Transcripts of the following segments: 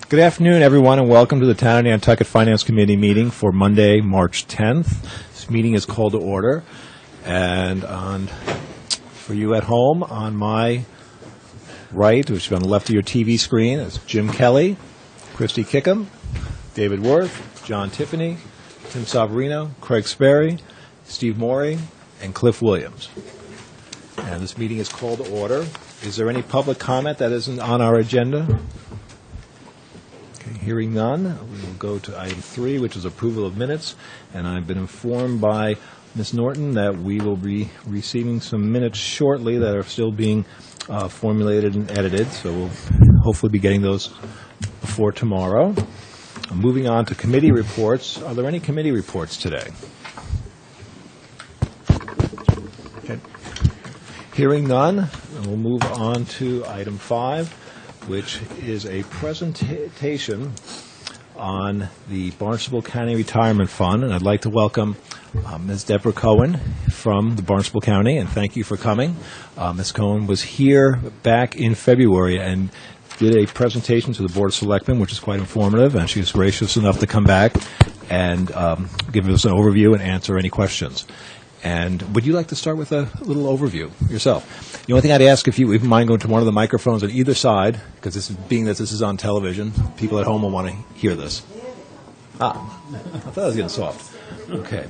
Good afternoon, everyone, and welcome to the Town of Nantucket Finance Committee meeting for Monday, March 10th. This meeting is called to order, and for you at home, on my right, which is on the left of your TV screen, is Jim Kelly, Christy Kickham, David Worth, John Tiffany, Tim Savarino, Craig Sperry, Steve Morey, and Cliff Williams. And this meeting is called to order. Is there any public comment that isn't on our agenda? Hearing none, we will go to item 3, which is approval of minutes. And I've been informed by Ms. Norton that we will be receiving some minutes shortly that are still being formulated and edited. So we'll hopefully be getting those before tomorrow. Moving on to committee reports. Are there any committee reports today? Okay. Hearing none, we'll move on to item 5, which is a presentation on the Barnstable County Retirement Fund. And I'd like to welcome Ms. Deborah Cohen from the Barnstable County, and thank you for coming. Ms. Cohen was here back in February and did a presentation to the Board of Selectmen, which is quite informative, and she was gracious enough to come back and give us an overview and answer any questions. And would you like to start with a little overview yourself? The only thing I'd ask, if you would mind going to one of the microphones on either side, because being that this is on television, people at home will want to hear this. I thought I was getting soft. Okay.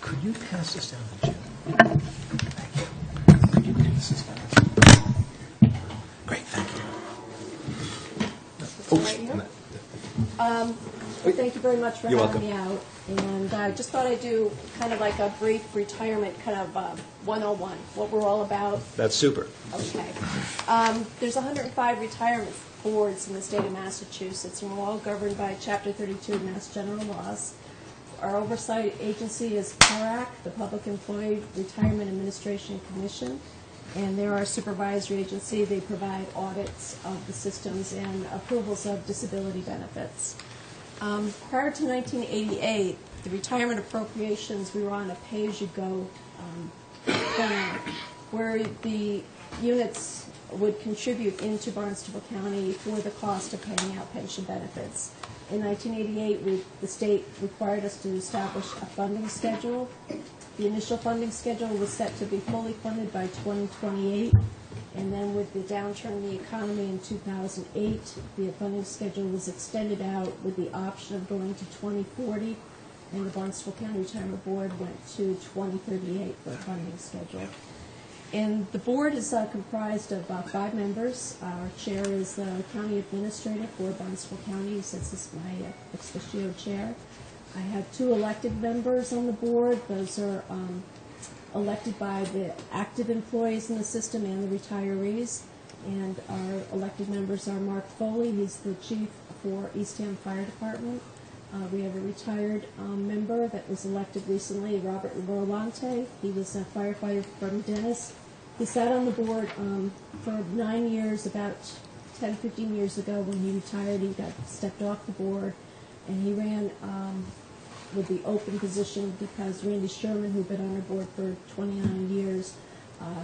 Could you pass this down to Jim? Thank you. Could you pass this down? Great, thank you. Thank you very much for having me out. And I just thought I'd do kind of like a brief retirement kind of 101, what we're all about. That's super. Okay. There's 105 retirement boards in the state of Massachusetts, and we're all governed by Chapter 32 of Mass General Laws. Our oversight agency is PERAC, the Public Employee Retirement Administration Commission, and they're our supervisory agency. They provide audits of the systems and approvals of disability benefits. Prior to 1988, the retirement appropriations, we were on a pay-as-you-go plan, where the units would contribute into Barnstable County for the cost of paying out pension benefits. In 1988, the state required us to establish a funding schedule. The initial funding schedule was set to be fully funded by 2028. And then with the downturn in the economy in 2008, the funding schedule was extended out with the option of going to 2040, and the Barnstable County Retirement Board went to 2038 for the funding schedule. And the board is comprised of 5 members. Our chair is the county administrator for Barnstable County, since this is my ex officio chair. I have 2 elected members on the board. Those are elected by the active employees in the system and the retirees. And our elected members are Mark Foley, he's the chief for Eastham Fire Department. We have a retired member that was elected recently, Robert Rolante. He was a firefighter from Dennis. He sat on the board for 9 years. About 10, 15 years ago when he retired, he got stepped off the board, and he ran with the open position because Randy Sherman, who'd been on our board for 29 years,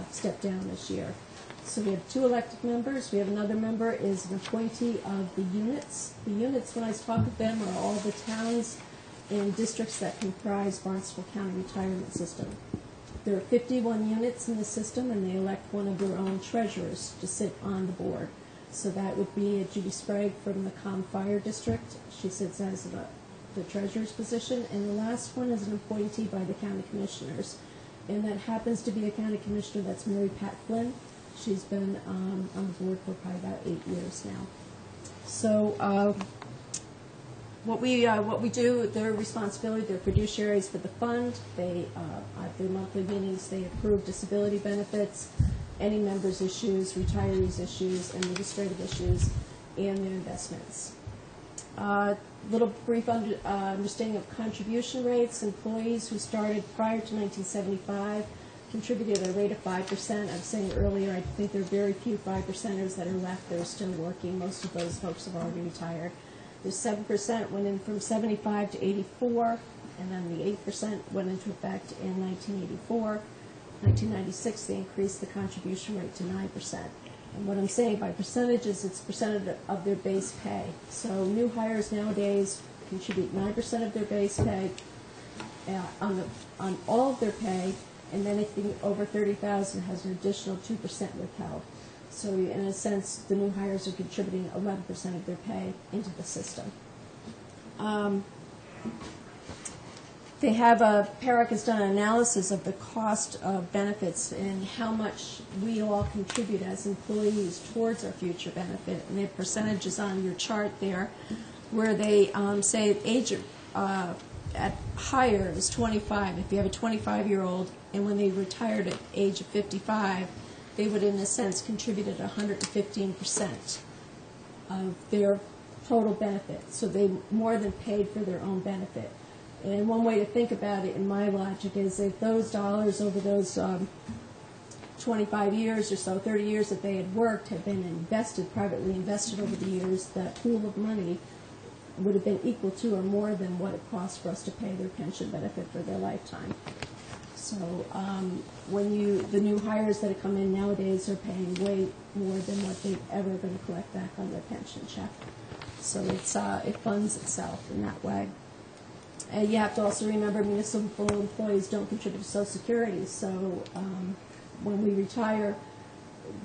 stepped down this year. So we have 2 elected members. We have another member is an appointee of the units. The units, when I talk of them, are all the towns and districts that comprise Barnstable County Retirement System. There are 51 units in the system, and they elect one of their own treasurers to sit on the board. So that would be Judy Sprague from the Com Fire District. She sits as the treasurer's position, and the last one is an appointee by the county commissioners, and that happens to be a county commissioner. That's Mary Pat Flynn. She's been on the board for probably about 8 years now. So what we do, their responsibility, they're fiduciaries for the fund. They at their monthly meetings, they approve disability benefits, any members' issues, retirees' issues, administrative issues, and their investments. Little brief understanding of contribution rates. Employees who started prior to 1975 contributed at a rate of 5%. I was saying earlier, I think there are very few 5%ers that are left that are still working. Most of those folks have already retired. There's 7% went in from 75 to 84, and then the 8% went into effect in 1984. 1996, they increased the contribution rate to 9%. And what I'm saying by percentages, it's percentage of their base pay. So new hires nowadays contribute 9% of their base pay on all of their pay, and then anything over 30,000 has an additional 2% withheld. So in a sense, the new hires are contributing 11% of their pay into the system. PARAC has done an analysis of the cost of benefits and how much we all contribute as employees towards our future benefit. And they have percentages on your chart there where they say age at hire is 25. If you have a 25-year-old and when they retired at age of 55, they would in a sense contribute at 115% of their total benefit. So they more than paid for their own benefit. And one way to think about it in my logic is if those dollars over those 25 years or so, 30 years that they had worked had been invested, privately invested over the years, that pool of money would have been equal to or more than what it costs for us to pay their pension benefit for their lifetime. So the new hires that have come in nowadays are paying way more than what they've ever going to collect back on their pension check. So it funds itself in that way. And you have to also remember municipal employees don't contribute to Social Security. So when we retire,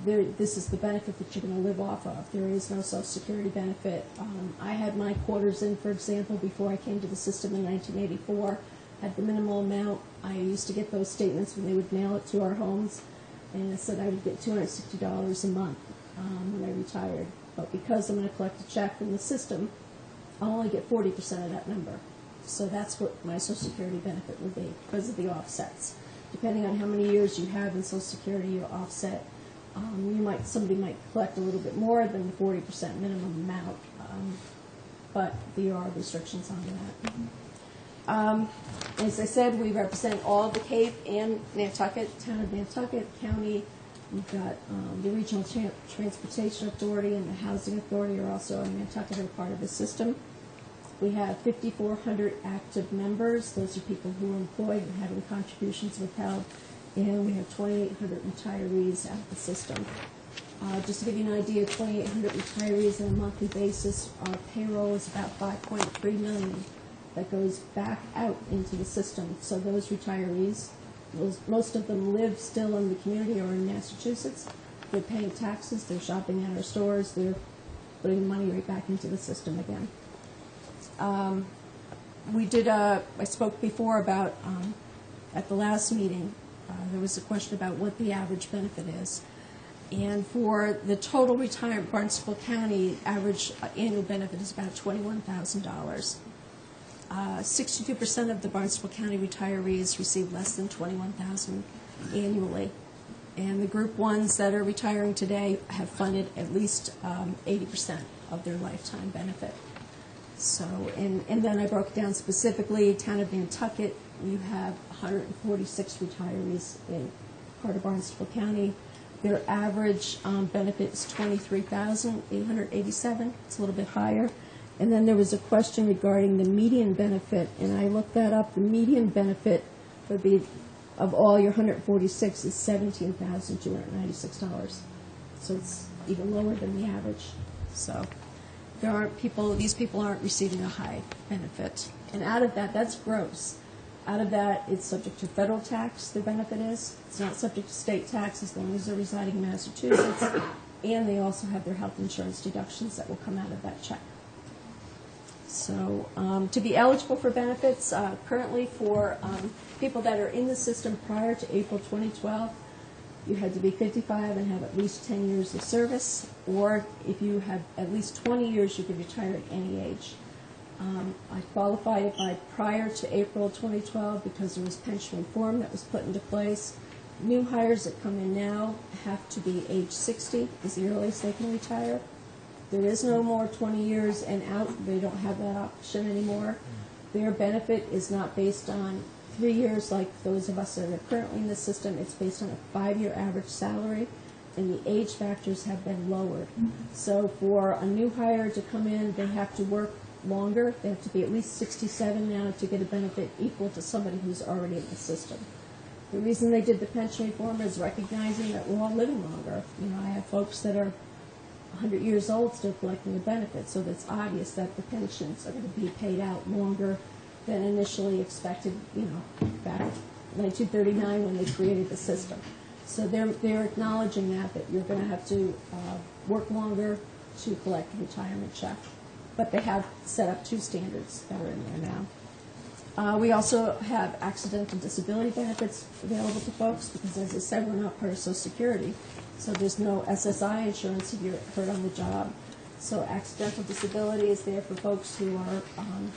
this is the benefit that you're going to live off of. There is no Social Security benefit. I had my quarters in, for example, before I came to the system in 1984. Had the minimal amount. I used to get those statements when they would mail it to our homes, and it said I would get $260 a month when I retired. But because I'm going to collect a check from the system, I'll only get 40% of that number. So that's what my Social Security benefit would be because of the offsets. Depending on how many years you have in Social Security, you offset. Somebody might collect a little bit more than the 40% minimum amount, but there are restrictions on that. As I said, we represent all of the Cape and Nantucket, town of Nantucket County. We've got the Regional Transportation Authority and the Housing Authority are also in Nantucket are part of the system. We have 5,400 active members. Those are people who are employed and having contributions withheld. And we have 2,800 retirees out of the system. Just to give you an idea, 2,800 retirees on a monthly basis, our payroll is about $5.3 million that goes back out into the system. So those retirees, most of them live still in the community or in Massachusetts. They're paying taxes, they're shopping at our stores, they're putting money right back into the system again. I spoke before about, at the last meeting, there was a question about what the average benefit is. And for the total retirement, Barnstable County average annual benefit is about $21,000. 62% of the Barnstable County retirees receive less than $21,000 annually. And the group ones that are retiring today have funded at least 80% of their lifetime benefit. So, and then I broke it down specifically. Town of Nantucket, you have 146 retirees in part of Barnstable County. Their average benefit is $23,887. It's a little bit higher. And then there was a question regarding the median benefit, and I looked that up. The median benefit would be, of all your 146, is $17,296. So it's even lower than the average. So there aren't these people aren't receiving a high benefit. And out of that, that's gross. Out of that, it's subject to federal tax, their benefit is. It's not subject to state tax as long as they're residing in Massachusetts. And they also have their health insurance deductions that will come out of that check. So to be eligible for benefits, currently for people that are in the system prior to April 2012, you had to be 55 and have at least 10 years of service, or if you have at least 20 years, you could retire at any age. I qualified by prior to April 2012 because there was pension reform that was put into place. New hires that come in now have to be age 60 is the earliest they can retire. There is no more 20 years and out. They don't have that option anymore. Their benefit is not based on 3 years like those of us that are currently in the system. It's based on a 5-year average salary, and the age factors have been lowered. So for a new hire to come in, they have to work longer. They have to be at least 67 now to get a benefit equal to somebody who's already in the system. The reason they did the pension reform is recognizing that we're all living longer. You know, I have folks that are 100 years old still collecting the benefits, so it's obvious that the pensions are going to be paid out longer than initially expected, you know, back in 1939 when they created the system. So they're acknowledging that you're going to have to work longer to collect a retirement check. But they have set up 2 standards that are in there now. We also have accidental disability benefits available to folks because, as I said, we're not part of Social Security. So there's no SSI insurance if you're hurt on the job. So accidental disability is there for folks who are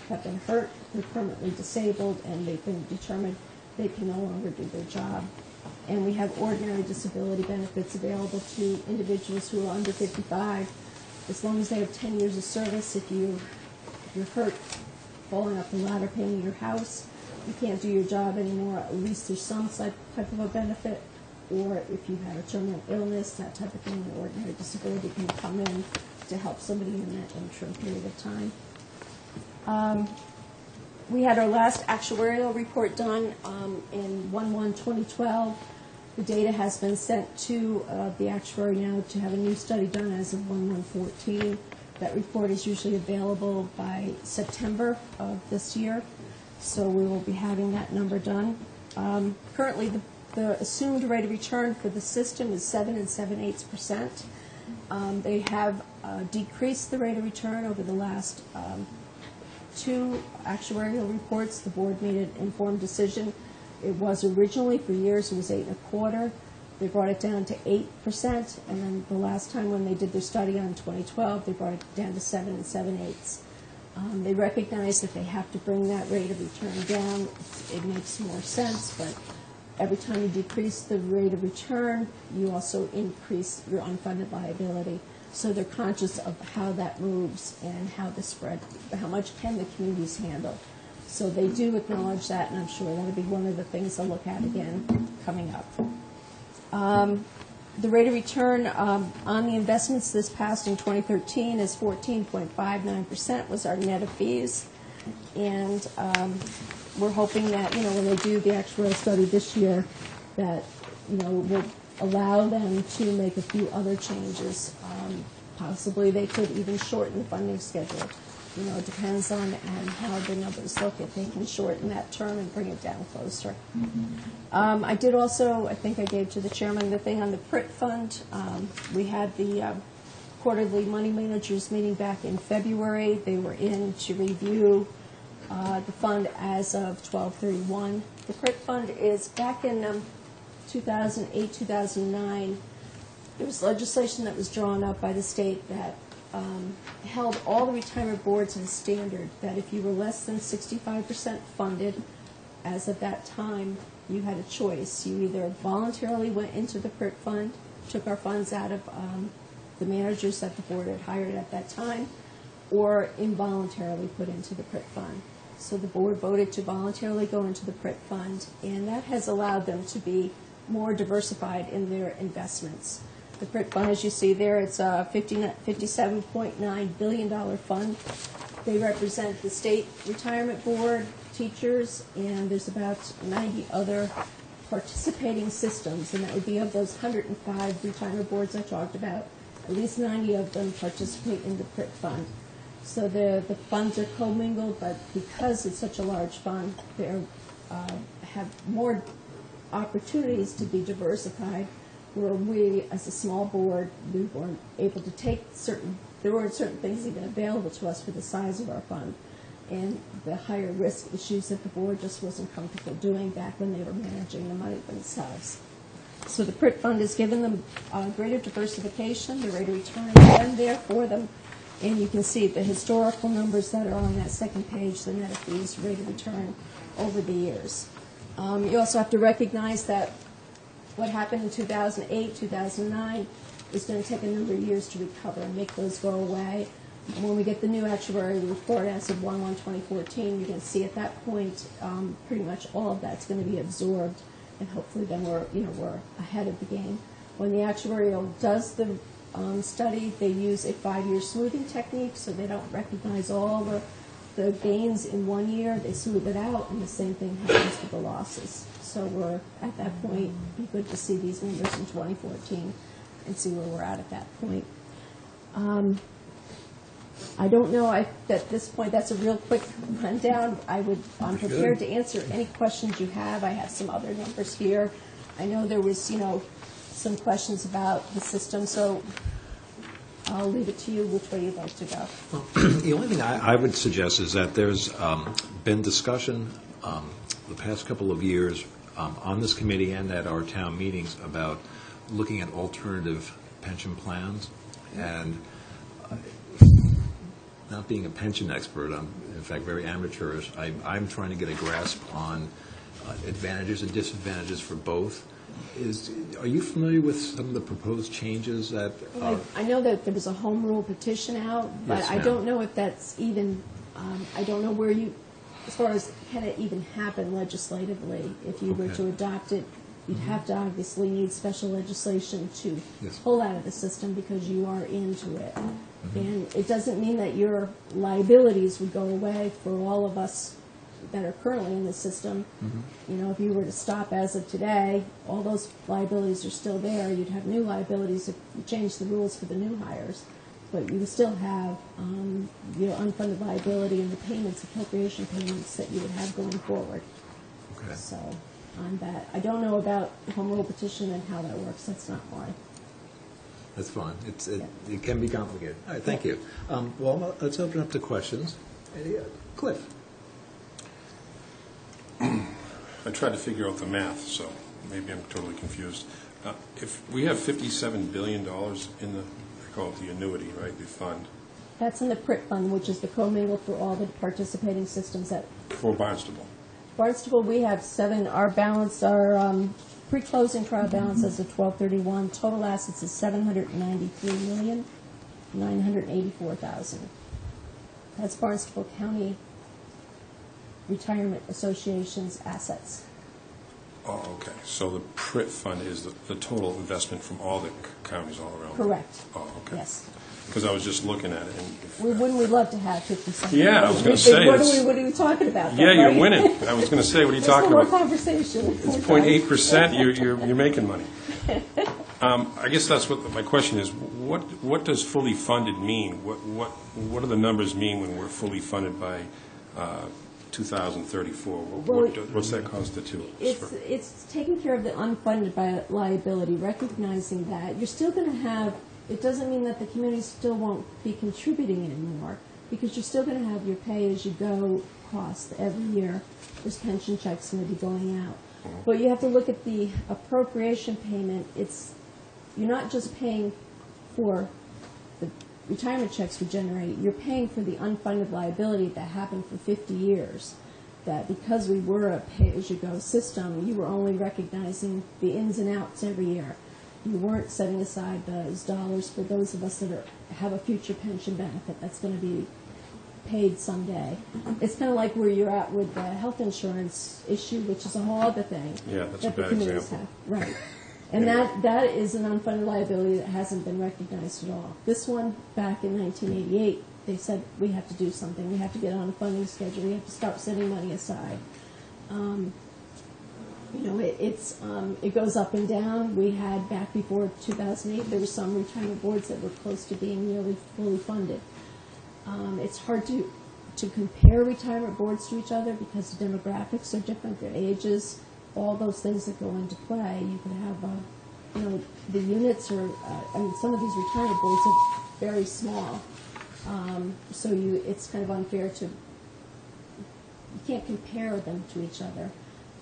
have been hurt, they're permanently disabled, and they've been determined they can no longer do their job. And we have ordinary disability benefits available to individuals who are under 55, as long as they have 10 years of service. If you're hurt falling up the ladder painting your house, you can't do your job anymore, at least there's some type of a benefit. Or if you have a terminal illness, that type of thing, an ordinary disability can come in to help somebody in that interim period of time. We had our last actuarial report done in 1/1/2012. The data has been sent to the actuary now to have a new study done as of 1/1/14. That report is usually available by September of this year, so we will be having that number done. Currently, the assumed rate of return for the system is 7 7/8%. They have decreased the rate of return over the last 2 actuarial reports. The board made an informed decision. It was originally, for years, it was 8 1/4. They brought it down to 8%, and then the last time when they did their study on 2012, they brought it down to 7 7/8. They recognize that they have to bring that rate of return down. It makes more sense, but every time you decrease the rate of return, you also increase your unfunded liability. So they're conscious of how that moves and how the spread, how much can the communities handle. So they do acknowledge that, and I'm sure that'll be one of the things they'll look at again coming up. The rate of return on the investments this past in 2013 is 14.59% was our net of fees. And we're hoping that, you know, when they do the actuarial study this year, that, you know, will allow them to make a few other changes. Possibly they could even shorten the funding schedule. You know, it depends on how the numbers look. If they can shorten that term and bring it down closer. I did also, I think I gave to the chairman the thing on the PRIT fund. We had the quarterly money managers meeting back in February. They were in to review the fund as of 12/31. The PRIT fund is back in 2008, 2009. There was legislation that was drawn up by the state that held all the retirement boards in standard that if you were less than 65% funded as of that time, you had a choice. You either voluntarily went into the PRIT fund, took our funds out of the managers that the board had hired at that time, or involuntarily put into the PRIT fund. So the board voted to voluntarily go into the PRIT fund, and that has allowed them to be more diversified in their investments. The PRIT fund, as you see there, it's a $57.9 billion fund. They represent the state retirement board, teachers, and there's about 90 other participating systems, and that would be of those 105 retirement boards I talked about, at least 90 of them participate in the PRIT fund. So the funds are commingled, but because it's such a large fund, they have more opportunities to be diversified, where we, as a small board, we weren't able to take there weren't certain things even available to us for the size of our fund, and the higher risk issues that the board just wasn't comfortable doing back when they were managing the money themselves. So the PRIT fund has given them greater diversification. The rate of return has been there for them, and you can see the historical numbers that are on that second page, the net of fees, rate of return over the years. You also have to recognize that what happened in 2008, 2009 is going to take a number of years to recover and make those go away. And when we get the new actuarial report as of 1/1/2014, you're going to see at that point pretty much all of that's going to be absorbed, and hopefully then we're ahead of the game. When the actuarial does the study, they use a 5-year smoothing technique, so they don't recognize all the the gains in one year, they smooth it out, and the same thing happens with the losses. So we're, at that point, be good to see these numbers in 2014 and see where we're at that point. I don't know, at this point, that's a real quick rundown. I'm prepared to answer any questions you have. I have some other numbers here. I know there was, some questions about the system, so I'll leave it to you which way you'd like to go. Well, the only thing I would suggest is that there's been discussion the past couple of years on this committee and at our town meetings about looking at alternative pension plans. And not being a pension expert, I'm in fact very amateurish, I'm trying to get a grasp on advantages and disadvantages for both. Are you familiar with some of the proposed changes that? I know that there was a home rule petition out, but Yes, I ma'am. don't know if that's even, I don't know where you, as far as can it even happen legislatively. If you were Okay. to adopt it, you'd have to obviously need special legislation to Yes. pull out of the system because you are into it. And it doesn't mean that your liabilities would go away for all of us that are currently in the system. If you were to stop as of today, all those liabilities are still there. You'd have new liabilities if you change the rules for the new hires. But you would still have your unfunded liability and the payments, appropriation payments that you would have going forward. Okay. So on that, I don't know about the home rule petition and how that works. That's not mine. That's fine. It can be complicated. All right, thank you. Well, let's open up to questions. Cliff? I tried to figure out the math, so maybe I'm totally confused. If we have $57 billion in the, I call it the annuity, right, the fund, That's in the PRIT fund, which is the commingled for all the participating systems that for Barnstable. Barnstable, we have 7. Our balance, our pre-closing trial balance as of 12/31, total assets is $793,984,000. That's Barnstable County Retirement Association's assets. Oh, okay. So the PRIT fund is the total investment from all the counties all around? Correct. Oh, okay. Yes. Because I was just looking at it. And Wouldn't we love to have 57? Yeah, I was gonna say, What it's- are we talking about? yeah, though, you're right? winning. I was going to say, what are you talking More about? conversation. It's 0.8%, you're making money. I guess that's what my question is. What does fully funded mean? What do the numbers mean when we're fully funded by 2034? What's that constitute? It's taking care of the unfunded liability, recognizing that you're still going to have, it doesn't mean that the community still won't be contributing anymore, because you're still going to have your pay-as-you-go cost every year. There's pension checks going to be going out. But you have to look at the appropriation payment. You're not just paying for the retirement checks we generate, you're paying for the unfunded liability that happened for 50 years. That because we were a pay-as-you-go system, you were only recognizing the ins and outs every year. You weren't setting aside those dollars for those of us that have a future pension benefit that's going to be paid someday. It's kind of like where you're at with the health insurance issue, which is a whole other thing. Yeah, that's a that the bad communities example. have. Right. And that is an unfunded liability that hasn't been recognized at all. This one, back in 1988, they said we have to do something. We have to get on a funding schedule. We have to start setting money aside. It goes up and down. We had, back before 2008, there were some retirement boards that were close to being nearly fully funded. It's hard to compare retirement boards to each other because the demographics are different, their ages, all those things that go into play. You could have, the units are, some of these retirement boards are very small. It's kind of unfair you can't compare them to each other.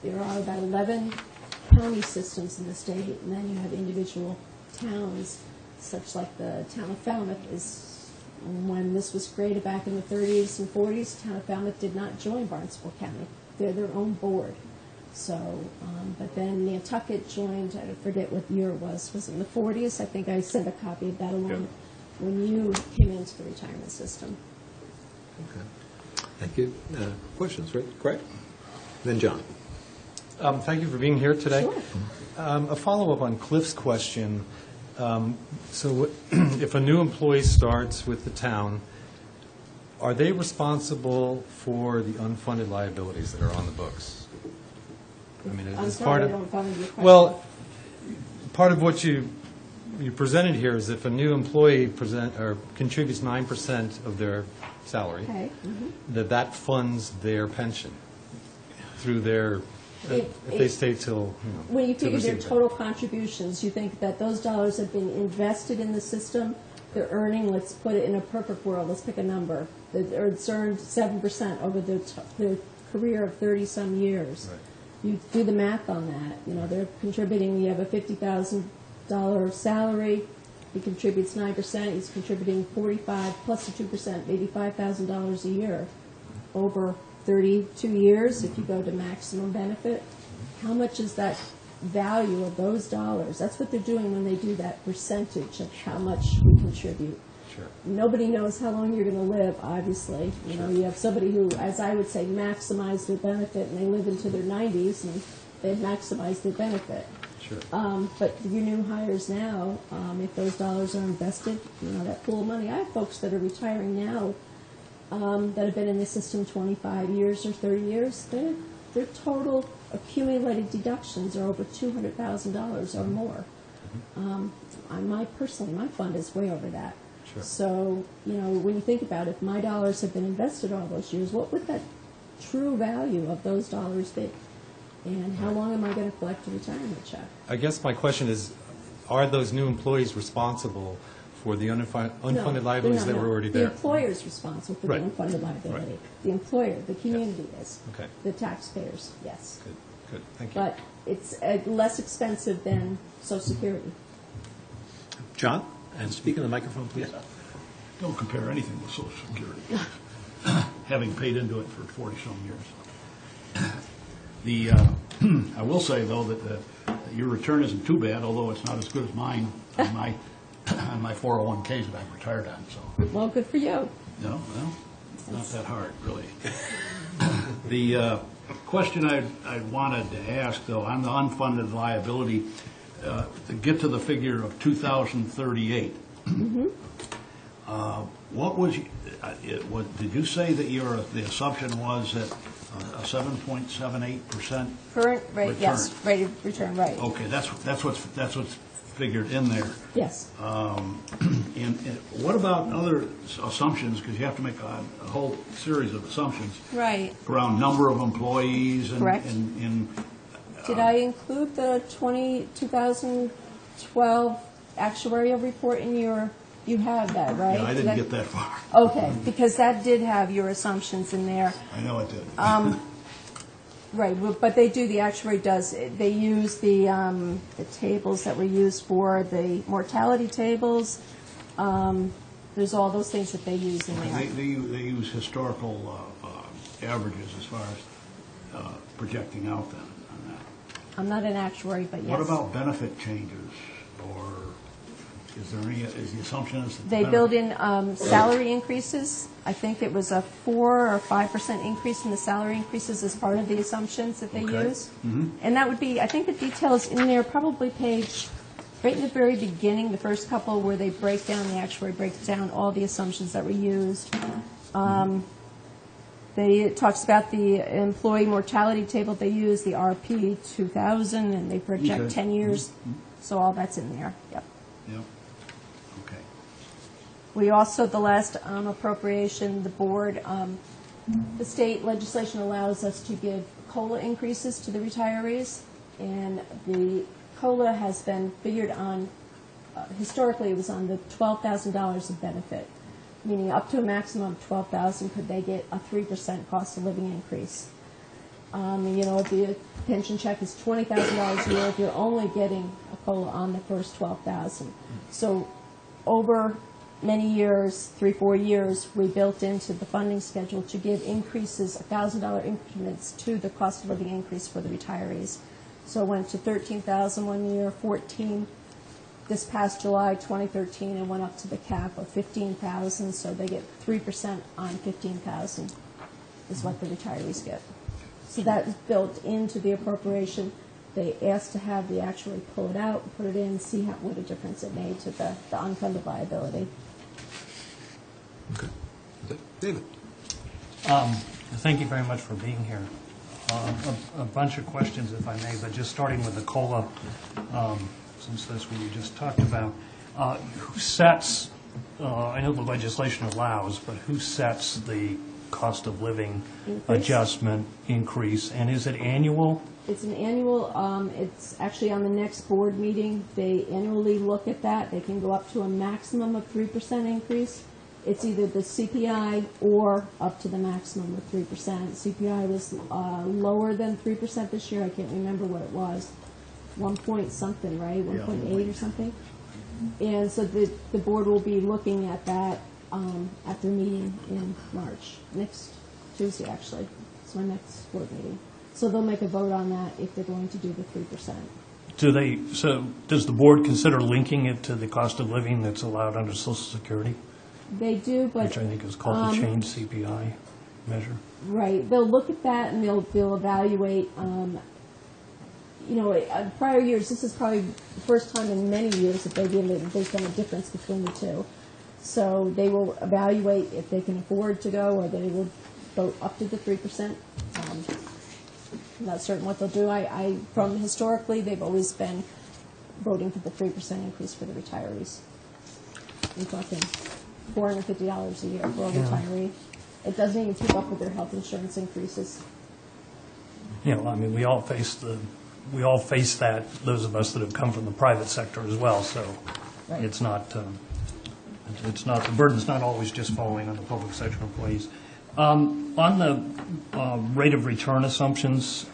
There are about 11 county systems in the state, and then you have individual towns, such like the town of Falmouth is, when this was created back in the 30s and 40s, town of Falmouth did not join Barnstable County. They're their own board. So, but then Nantucket joined, I forget what year it was it in the 40s? I think I sent a copy of that along when you came into the retirement system. Okay. Thank you. Questions, right? Correct? Then John. Thank you for being here today. Sure. A follow-up on Cliff's question. So if a new employee starts with the town, Are they responsible for the unfunded liabilities that are on the books? I mean, I'm as sorry, part I of, don't follow your question. well, part of what you presented here is if a new employee contributes 9% of their salary, Okay. that funds their pension through their, if they stay till, When you to figure their receive it. total contributions, you think that those dollars have been invested in the system, they're earning, let's put it in a perfect world, let's pick a number, it's earned 7% over their career of 30-some years. Right. You do the math on that, they're contributing, you have a $50,000 salary, he contributes 9%, he's contributing 45 plus the 2%, maybe $5,000 a year over 32 years if you go to maximum benefit. How much is that value of those dollars? That's what they're doing when they do that percentage of how much we contribute. Sure. Nobody knows how long you're going to live, obviously. You have somebody who, as I would say, maximized their benefit and they live into their 90s and they've maximized their benefit. Sure. But your new hires now, if those dollars are invested, that pool of money. I have folks that are retiring now that have been in the system 25 years or 30 years. Their total accumulated deductions are over $200,000 or more. My fund is way over that. Sure. So, when you think about it, if my dollars have been invested all those years, what would that true value of those dollars be? And how long am I going to collect a retirement check? I guess my question is, are those new employees responsible for the unfunded liabilities that were already The there? employer is responsible for Right. the unfunded liability. Right. The employer, the community is. Okay. The taxpayers, yes. Good, thank you. But it's less expensive than Social Security. John? And speak in the microphone, please. Don't compare anything with Social Security, having paid into it for 40-some years. I will say, though, that your return isn't too bad, although it's not as good as mine on my 401ks that I'm retired on. So, Well, good for you. well, it's not that hard, really. The question I wanted to ask, though, on the unfunded liability, to get to the figure of 2,038. What was? Did you say that the assumption was that a 7.78% Current rate, return? yes, rate of return, right. Okay, that's what's figured in there. Yes. And what about other assumptions? Because you have to make a whole series of assumptions Right. around number of employees and Correct. Did I include the 2012 actuarial report in your, you have that, right? Yeah, I didn't get that far. Okay, because that did have your assumptions in there. I know it did. Right, but they do, the actuary does, they use the tables that were used for the mortality tables. There's all those things that they use in there. They use historical averages as far as projecting out then on that. I'm not an actuary, but yes. What about benefit changes, or is there any, is the assumption is that They build in salary increases. I think it was a 4 or 5% increase in the salary increases as part of the assumptions that they Okay. use. And that would be, I think the details in there, probably page, right in the very beginning, the first couple where they break down, the actuary breaks down all the assumptions that were used. It talks about the employee mortality table they use, the RP 2000, and they project Okay. 10 years. So all that's in there, yep. Yep. Okay. We also, the last appropriation, the board, the state legislation allows us to give COLA increases to the retirees, and the COLA has been figured on, historically it was on the $12,000 of benefit, meaning up to a maximum of $12,000 could they get a 3% cost of living increase. If the pension check is $20,000 a year, if you're only getting a COLA on the first $12,000. So over many years, 3-4 years, we built into the funding schedule to give increases, $1,000 increments to the cost of living increase for the retirees. So it went to $13,000 one year, $14,000 this past July 2013, and went up to the cap of $15,000. So they get 3% on $15,000 is what the retirees get. So that is built into the appropriation. They asked to have the actuary pull it out, put it in, see what a difference it made to the unfunded liability. Okay. David? Thank you very much for being here. A bunch of questions, if I may, but just starting with the COLA, since that's what you just talked about. Who sets, I know the legislation allows, but who sets the cost of living adjustment increase, and is it annual? It's an annual, it's actually on the next board meeting. They annually look at that. They can go up to a maximum of 3% increase. It's either the CPI or up to the maximum of 3%. CPI was lower than 3% this year. I can't remember what it was. 1 point something, right? 1.8 or something. And so the board will be looking at that at their meeting in March, next Tuesday, actually. It's my next board meeting. So they'll make a vote on that if they're going to do the 3%. So does the board consider linking it to the cost of living that's allowed under Social Security? They do, but Which I think is called the change CPI measure. right, they'll look at that and they'll evaluate. Prior years, this is probably the first time in many years that there's been a difference between the two. So they will evaluate if they can afford to go, or they will vote up to the 3%. I'm not certain what they'll do. From historically, they've always been voting for the 3% increase for the retirees. We're talking $450 a year for a retiree. It doesn't even keep up with their health insurance increases. I mean, we all face that, those of us that have come from the private sector as well, so Right. it's not, the burden's not always just falling on the public sector employees. On the rate of return assumptions,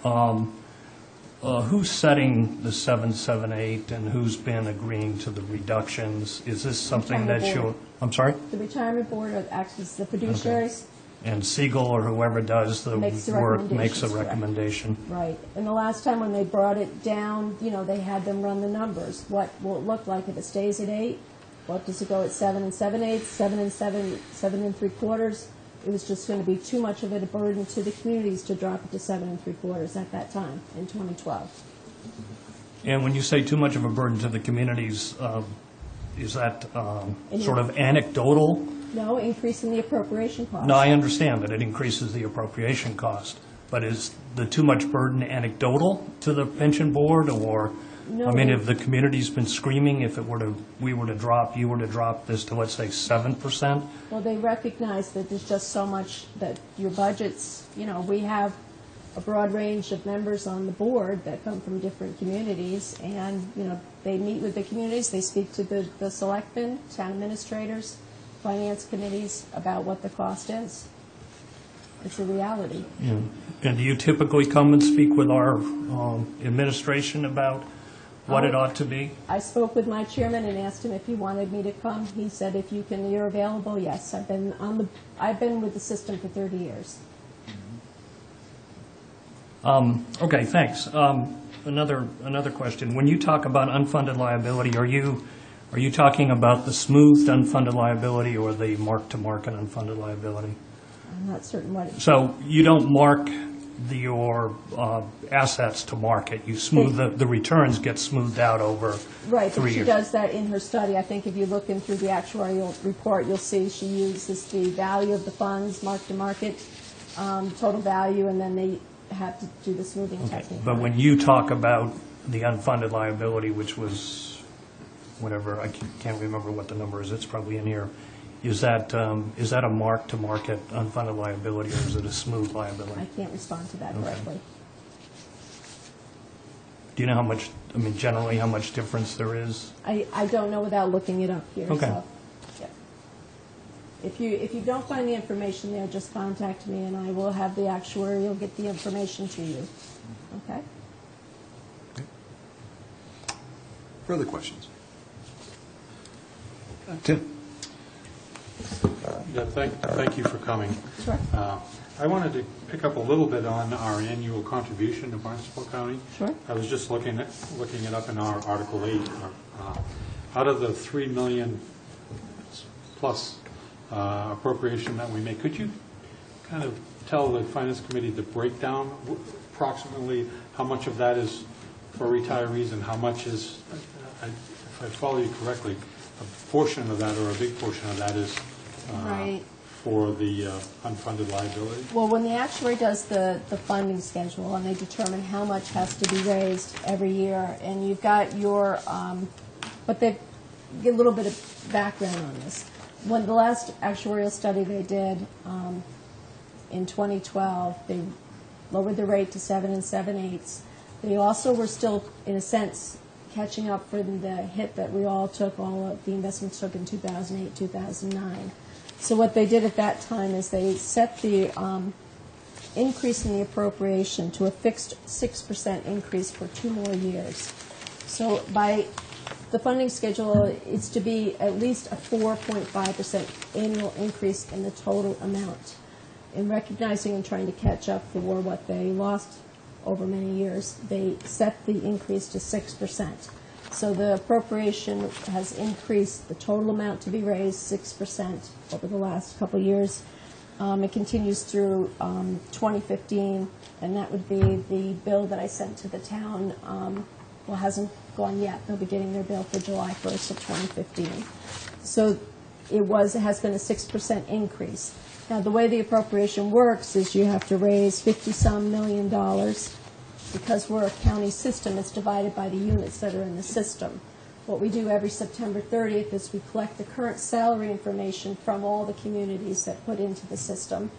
who's setting the 778 and who's been agreeing to the reductions? Is this something that Retirement board. I'm sorry? The retirement board acts as the fiduciaries. And Siegel or whoever does the Makes the work makes a recommendations, correct. recommendation. Right. And the last time when they brought it down, they had them run the numbers. What will it look like if it stays at 8? What does it go at 7 7/8, 7 7 3/4? It was just going to be too much of a burden to the communities to drop it to 7 3/4 at that time in 2012. And when you say too much of a burden to the communities, is that sort of anecdotal? No, increasing the appropriation cost. No, I understand that it increases the appropriation cost, but is the too much burden anecdotal to the pension board, or, No. I mean, if the community's been screaming, if you were to drop this to, let's say, 7%? Well, they recognize that there's just so much that your budgets, we have a broad range of members on the board that come from different communities, and, they meet with the communities, they speak to the selectmen, town administrators, finance committees about what the cost is. It's a reality. Yeah. And do you typically come and speak with our administration about what it ought to be? I spoke with my chairman and asked him if he wanted me to come. He said, if you're available, yes. I've been with the system for 30 years. Okay, thanks. Another question. When you talk about unfunded liability, are you talking about the smoothed unfunded liability or the mark-to-market unfunded liability? I'm not certain what it So you don't mark your assets to market. You smooth, the returns get smoothed out over Right, 3 but she years. does that in her study. I think if you look in through the actuarial report, you'll see she uses the value of the funds, mark-to-market, total value, and then they have to do the smoothing Okay. technique. But when you talk about the unfunded liability, which was whatever, I can't remember what the number is, it's probably in here, is that a mark-to-market unfunded liability, or is it a smooth liability? I can't respond to that Okay. correctly. Do you know how much, I mean, generally how much difference there is? I don't know without looking it up here. Okay. So, yeah. If you don't find the information there, just contact me, and I will have the actuarial get the information to you. Okay? Further questions? Tim? Yeah, thank you for coming. Sure. I wanted to pick up a little bit on our annual contribution to Barnstable County. Sure. I was just looking it up in our Article 8. Out of the $3 million plus appropriation that we make, could you kind of tell the Finance Committee the breakdown, approximately how much of that is for retirees and how much is, if I follow you correctly, a portion of that or a big portion of that is Right. for the unfunded liability? Well, when the actuary does the funding schedule and they determine how much has to be raised every year, and you've got your, but they get a little bit of background on this. When the last actuarial study they did in 2012, they lowered the rate to 7 7/8. They also were still, in a sense, catching up for the hit that we all took, all of the investments took in 2008, 2009. So what they did at that time is they set the increase in the appropriation to a fixed 6% increase for 2 more years. So by the funding schedule, it's to be at least a 4.5% annual increase in the total amount. In recognizing and trying to catch up for what they lost over many years, they set the increase to 6%. So the appropriation has increased, the total amount to be raised 6% over the last couple of years. It continues through 2015, and that would be the bill that I sent to the town. Well, hasn't gone yet. They'll be getting their bill for July 1st of 2015. So it has been a 6% increase. Now, the way the appropriation works is you have to raise $50-some million. Because we're a county system, it's divided by the units that are in the system. What we do every September 30th is we collect the current salary information from all the communities that put into the system.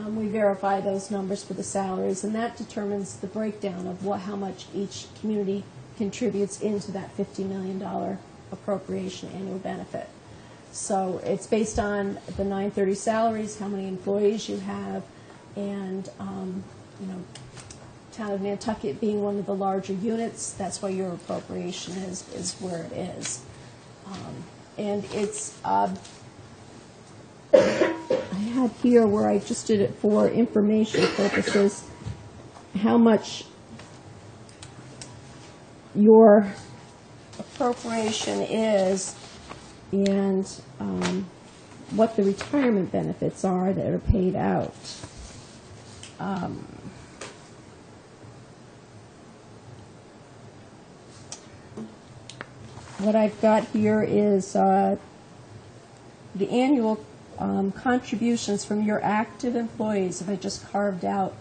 We verify those numbers for the salaries, and that determines the breakdown of how much each community contributes into that $50 million appropriation annual benefit. So it's based on the 930 salaries, how many employees you have, and Town of Nantucket being one of the larger units, that's why your appropriation is where it is. And it's, I had here where I just did it for information purposes, how much your appropriation is and what the retirement benefits are that are paid out. What I've got here is the annual contributions from your active employees. If I just carved out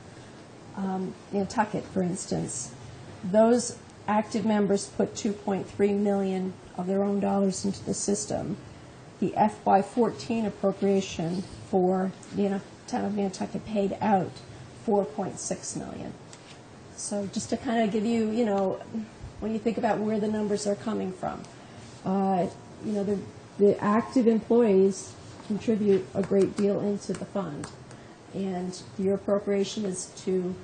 Nantucket, for instance, those active members put $2.3 million of their own dollars into the system. The FY14 appropriation for the Town of Nantucket paid out $4.6 million. So just to kind of give you, when you think about where the numbers are coming from, the active employees contribute a great deal into the fund, and your appropriation is to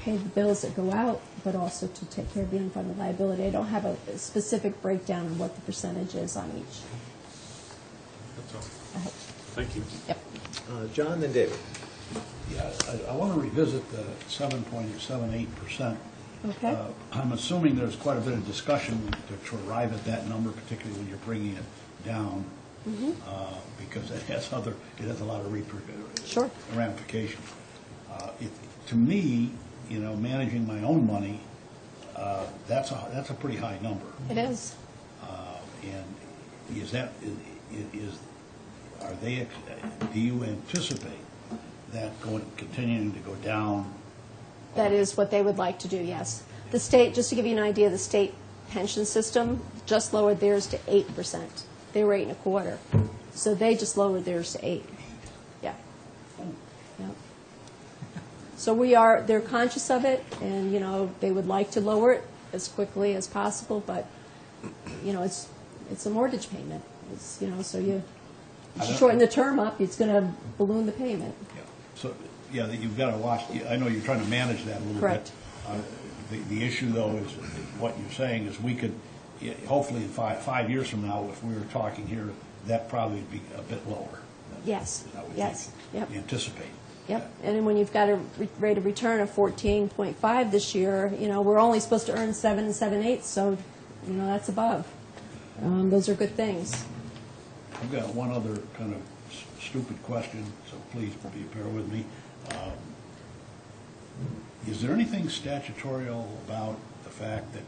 pay the bills that go out, but also to take care of the unfunded liability. I don't have a specific breakdown of what the percentage is on each. That's all. Thank you. Yep. John, then David. Yeah, I want to revisit the 7.78%. Okay. I'm assuming there's quite a bit of discussion to arrive at that number, particularly when you're bringing it down, because it has a lot of Sure. ramifications. To me, managing my own money, that's a pretty high number. It is. And do you anticipate that continuing to go down? That is what they would like to do, yes. The state, just to give you an idea, the state pension system just lowered theirs to 8%. They were 8.25%. So they just lowered theirs to 8%. Yeah. Yep. So they're conscious of it, and, they would like to lower it as quickly as possible, but, it's a mortgage payment. It's, so you shorten the term up, it's going to balloon the payment. Yeah. So, you've got to watch. I know you're trying to manage that a little Correct. bit. The issue, though, is what you're saying is we could, hopefully, in 5 years from now, if we were talking here, that probably would be a bit lower. Yes. Yes. Yep. Anticipate. Yep. And then when you've got a rate of return of 14.5 this year, we're only supposed to earn 7 7/8, so that's above. Those are good things. I've got one other kind of stupid question, so please bear with me. Is there anything statutorial about the fact that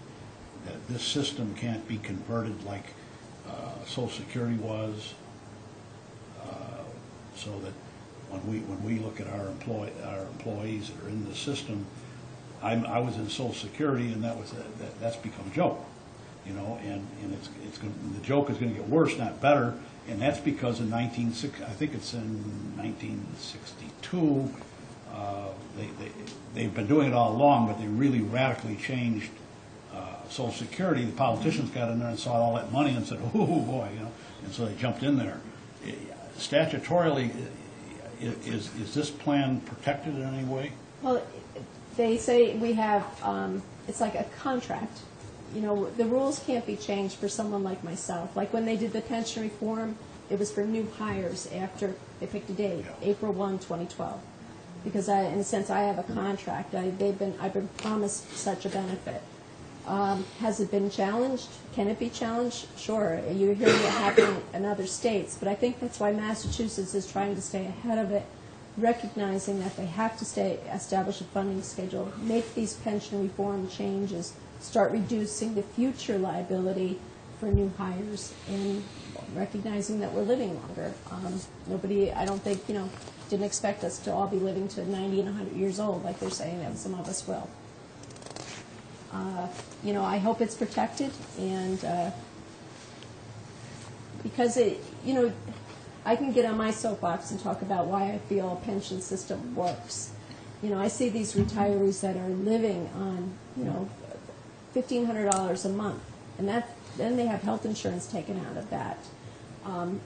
this system can't be converted like Social Security was, so that when we look at our employees that are in the system, I was in Social Security, and that's become a joke, you know, and the joke is going to get worse, not better, and that's because in 1962, they've been doing it all along, but they really radically changed Social Security. The politicians got in there and saw all that money and said, "Oh boy," you know, and so they jumped in there. Statutorily, is this plan protected in any way? Well, they say we have, it's like a contract. You know, the rules can't be changed for someone like myself. Like when they did the pension reform, it was for new hires after they picked a date, April 1, 2012. Because in a sense, I have a contract. I've been promised such a benefit. Has it been challenged? Can it be challenged? Sure. You hear it happening in other states, but I think that's why Massachusetts is trying to stay ahead of it, recognizing that they have to establish a funding schedule, make these pension reform changes, start reducing the future liability for new hires, and recognizing that we're living longer. Nobody, I don't think, didn't expect us to all be living to 90 and 100 years old like they're saying that some of us will. I hope it's protected, and because I can get on my soapbox and talk about why I feel a pension system works. I see these retirees that are living on, $1,500 a month, and then they have health insurance taken out of that.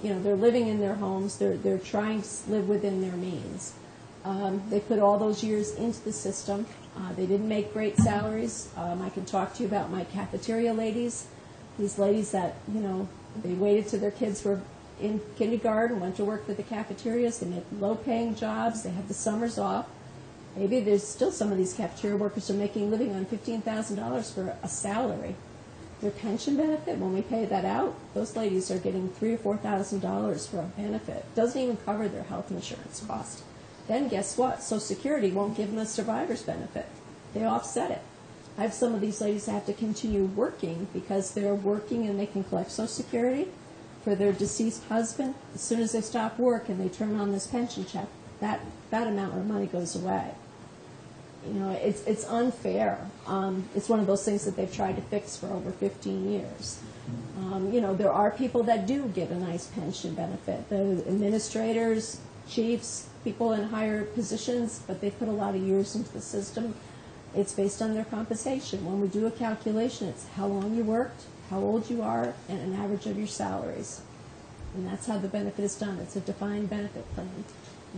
They're living in their homes. They're trying to live within their means. They put all those years into the system. They didn't make great salaries. I can talk to you about my cafeteria ladies. These ladies that, they waited till their kids were in kindergarten, went to work for the cafeterias. They made low-paying jobs. They had the summers off. Maybe there's still some of these cafeteria workers are making a living on $15,000 for a salary. Their pension benefit, when we pay that out, those ladies are getting $3,000 or $4,000 for a benefit. Doesn't even cover their health insurance cost. Then guess what? Social Security won't give them a survivor's benefit. They offset it. I have some of these ladies that have to continue working because they're working and they can collect Social Security for their deceased husband. As soon as they stop work and they turn on this pension check, that amount of money goes away. It's unfair. It's one of those things that they've tried to fix for over 15 years. There are people that do get a nice pension benefit. The administrators, chiefs, people in higher positions, but they put a lot of years into the system. It's based on their compensation. When we do a calculation, it's how long you worked, how old you are, and an average of your salaries. And that's how the benefit is done. It's a defined benefit plan.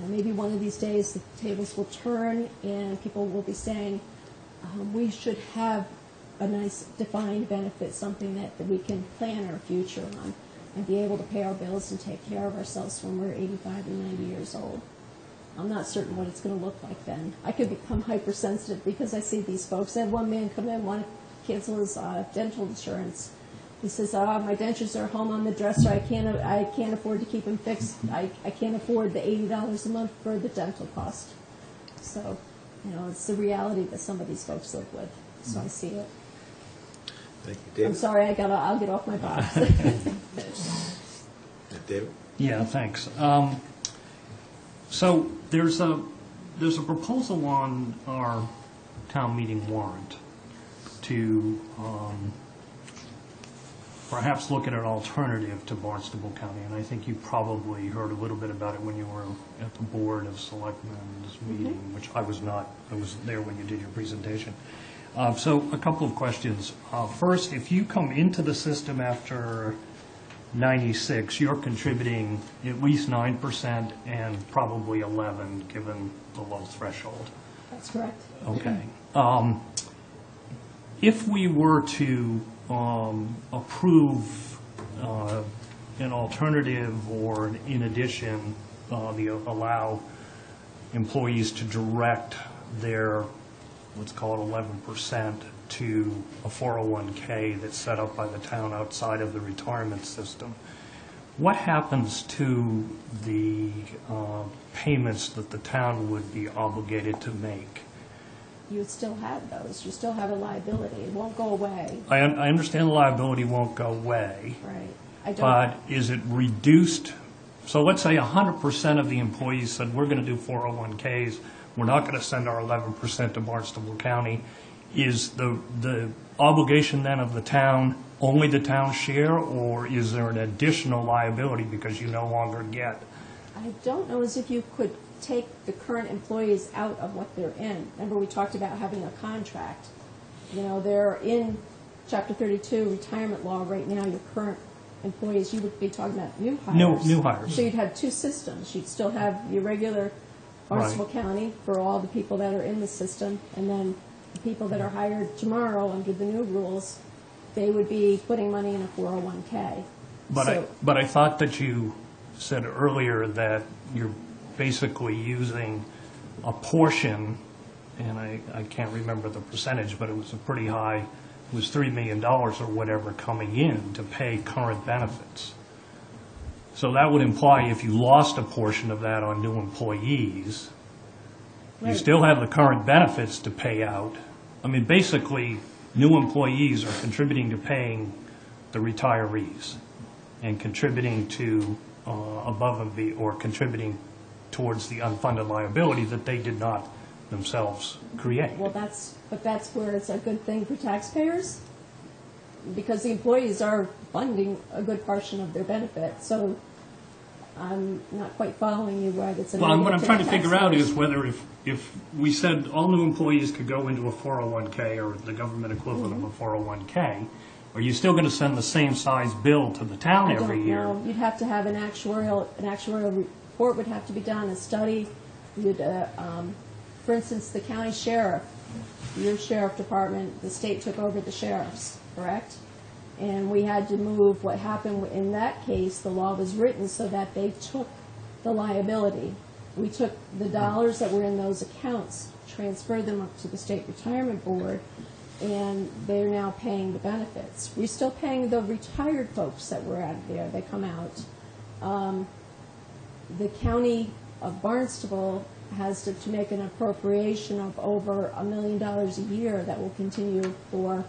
Maybe one of these days the tables will turn and people will be saying, we should have a nice defined benefit, something that we can plan our future on and be able to pay our bills and take care of ourselves when we're 85 and 90 years old. I'm not certain what it's going to look like then. I could become hypersensitive because I see these folks. I had one man come in, want to cancel his dental insurance. He says, my dentures are home on the dresser. I can't afford to keep them fixed. I can't afford the $80 a month for the dental cost. So, it's the reality that some of these folks live with. So I see it. Thank you, David. I'm sorry, I'll get off my box. David? Yeah, thanks. So there's a proposal on our town meeting warrant to perhaps look at an alternative to Barnstable County, and I think you probably heard a little bit about it when you were at the Board of Selectmen's meeting, which I was not. I was there when you did your presentation. So a couple of questions. First, if you come into the system after 96, you're contributing at least 9% and probably 11%, given the low threshold. That's correct. Okay. If we were to approve an alternative or in addition, allow employees to direct their, let's call it 11%, to a 401k that's set up by the town outside of the retirement system, what happens to the payments that the town would be obligated to make? You would still have those. You still have a liability. It won't go away. I understand the liability won't go away. Right. I don't. But is it reduced So let's say 100% of the employees said, we're going to do 401Ks, we're not going to send our 11% to Barnstable County. Is the obligation then of the town only the town's share, or is there an additional liability because you no longer get? I don't know as if you could take the current employees out of what they're in. Remember, we talked about having a contract. You know, they're in Chapter 32 retirement law right now, your current employees, you would be talking about new hires. New hires. So you'd have two systems. You'd still have your regular Barnstable County for all the people that are in the system, and then the people that are hired tomorrow under the new rules, they would be putting money in a 401K. But I thought that you said earlier that you're basically using a portion, and I can't remember the percentage, but it was a pretty high, it was $3 million or whatever coming in to pay current benefits. So that would imply if you lost a portion of that on new employees, you Right. still have the current benefits to pay out. I mean, basically, new employees are contributing to paying the retirees and contributing to above and be, or contributing towards the unfunded liability that they did not themselves create. Well, that's where it's a good thing for taxpayers, because the employees are funding a good portion of their benefit. So I'm not quite following you why that's a Well, what I'm negative trying to figure out taxpayers. is whether if we said all new employees could go into a 401K or the government equivalent of a 401K, are you still going to send the same size bill to the town I every don't year? know. You'd have to have an actuarial report would have to be done, a study. You'd, for instance, the county sheriff, your sheriff department, the state took over the sheriffs, correct? And we had to move. What happened in that case, the law was written so that they took the liability. We took the dollars that were in those accounts, transferred them up to the state retirement board, and they're now paying the benefits. We're still paying the retired folks that were out there. They come out. The county of Barnstable has to make an appropriation of over $1 million a year that will continue for,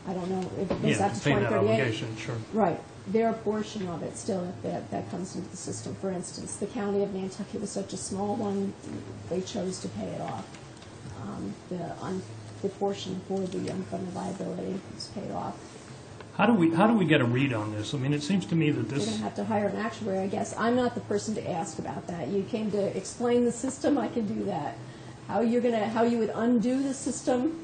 I don't know, if it goes Yeah, out to pay that 2038. obligation, sure. Right. Their portion of it still, that comes into the system. For instance, the county of Nantucket was such a small one, they chose to pay it off. The portion for the unfunded liability was paid off. How do we get a read on this? I mean, it seems to me that You're going this, to have to hire an actuary, I guess. I'm not the person to ask about that. You came to explain the system, I can do that. How you would undo the system,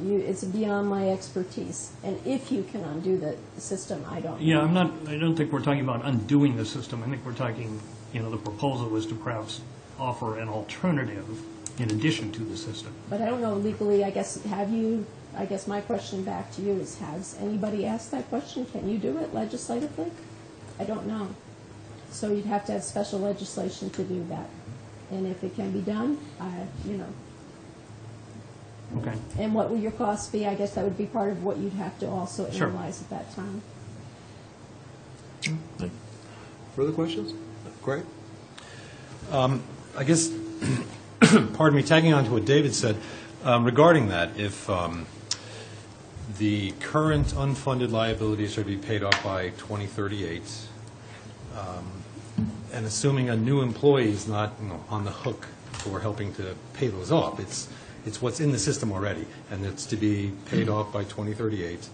it's beyond my expertise. And if you can undo the system, I don't know. I don't think we're talking about undoing the system. I think we're talking, the proposal was to perhaps offer an alternative in addition to the system. But I don't know legally, I guess my question back to you is, has anybody asked that question? Can you do it legislatively? I don't know. So you'd have to have special legislation to do that. And if it can be done, Okay. And what will your costs be? I guess that would be part of what you'd have to also Sure. analyze at that time. Further questions? Great. I guess, pardon me, tagging on to what David said, regarding that, if the current unfunded liabilities are to be paid off by 2038, and assuming a new employee is not on the hook for helping to pay those off, it's what's in the system already, and it's to be paid off by 2038,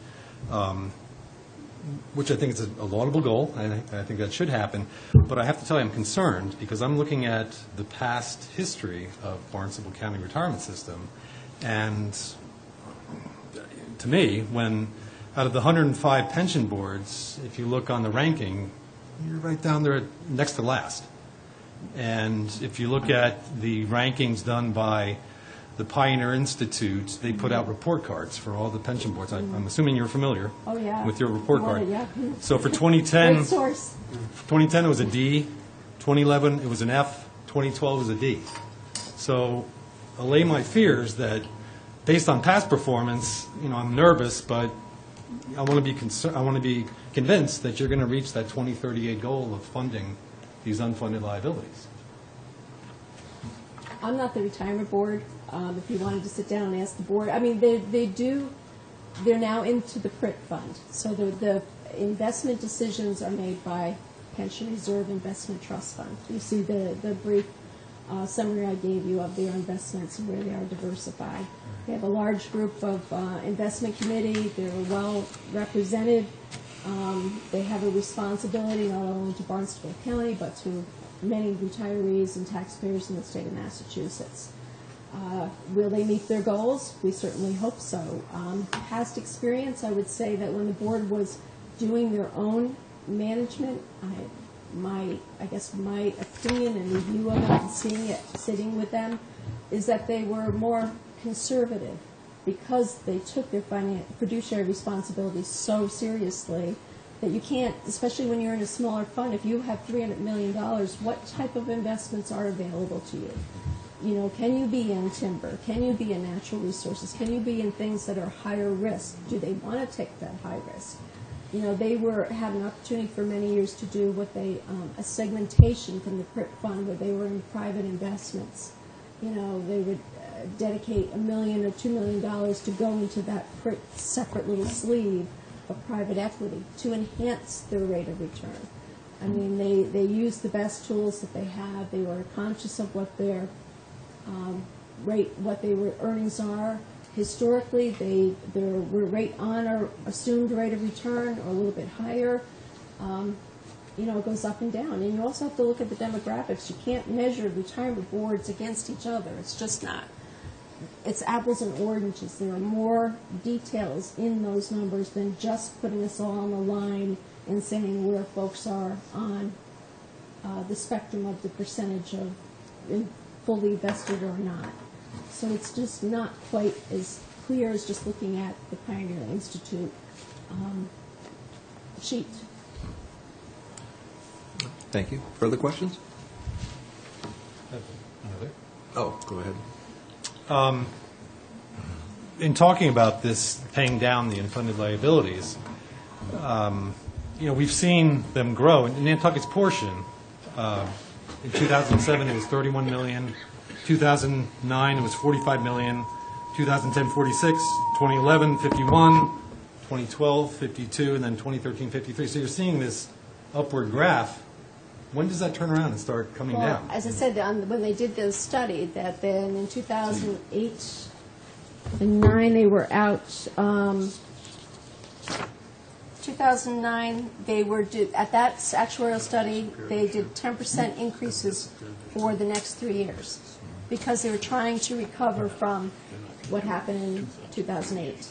which I think is a laudable goal, and I think that should happen. But I have to tell you, I'm concerned, because I'm looking at the past history of Barnstable County retirement system, and to me, when out of the 105 pension boards, if you look on the ranking, you're right down there next to last. And if you look at the rankings done by the Pioneer Institute, they put out report cards for all the pension boards. I'm assuming you're familiar Oh, yeah. with your report Well, card. yeah. So for 2010, Great source. 2010 it was a D, 2011 it was an F, 2012 was a D. So allay my fears that based on past performance, I'm nervous, but I want to be convinced that you're going to reach that 2038 goal of funding these unfunded liabilities. I'm not the retirement board. If you wanted to sit down and ask the board, I mean, they're now into the PRIT fund. So the investment decisions are made by Pension Reserve Investment Trust Fund. You see the brief summary I gave you of their investments and where they are diversified. They have a large group of investment committee. They're well represented. They have a responsibility not only to Barnstable County, but to many retirees and taxpayers in the state of Massachusetts. Will they meet their goals? We certainly hope so. Past experience, I would say that when the board was doing their own management, I guess my opinion and review of it and seeing it, sitting with them, is that they were more conservative because they took their fiduciary responsibilities so seriously that you can't, especially when you're in a smaller fund, if you have $300 million, what type of investments are available to you? You know, can you be in timber? Can you be in natural resources? Can you be in things that are higher risk? Do they want to take that high risk? You know, they had an opportunity for many years to do what a segmentation from the PRIP fund where they were in private investments. You know, they would dedicate $1 million or $2 million to go into that PRIP separate little sleeve of private equity to enhance their rate of return. I mean, they used the best tools that they had. They were conscious of what their what their earnings are. Historically, they were rate on or assumed rate of return or a little bit higher. You know, it goes up and down. And you also have to look at the demographics. You can't measure retirement boards against each other. It's just not. It's apples and oranges. There are more details in those numbers than just putting us all on the line and saying where folks are on the spectrum of the percentage of fully vested or not. So it's just not quite as clear as just looking at the Pioneer Institute sheet. Thank you. Further questions? Another? Oh, go ahead. In talking about this, paying down the unfunded liabilities, you know, we've seen them grow. In Nantucket's portion, in 2007 it was 31 million, 2009 it was 45 million, 2010 46, 2011 51, 2012 52, and then 2013 53. So you're seeing this upward graph. When does that turn around and start coming Well, down? as I said, when they did the study, that then in 2008 and 9 they were out. 2009 they were at that actuarial study they did 10% increases for the next 3 years because they were trying to recover from what happened in 2008.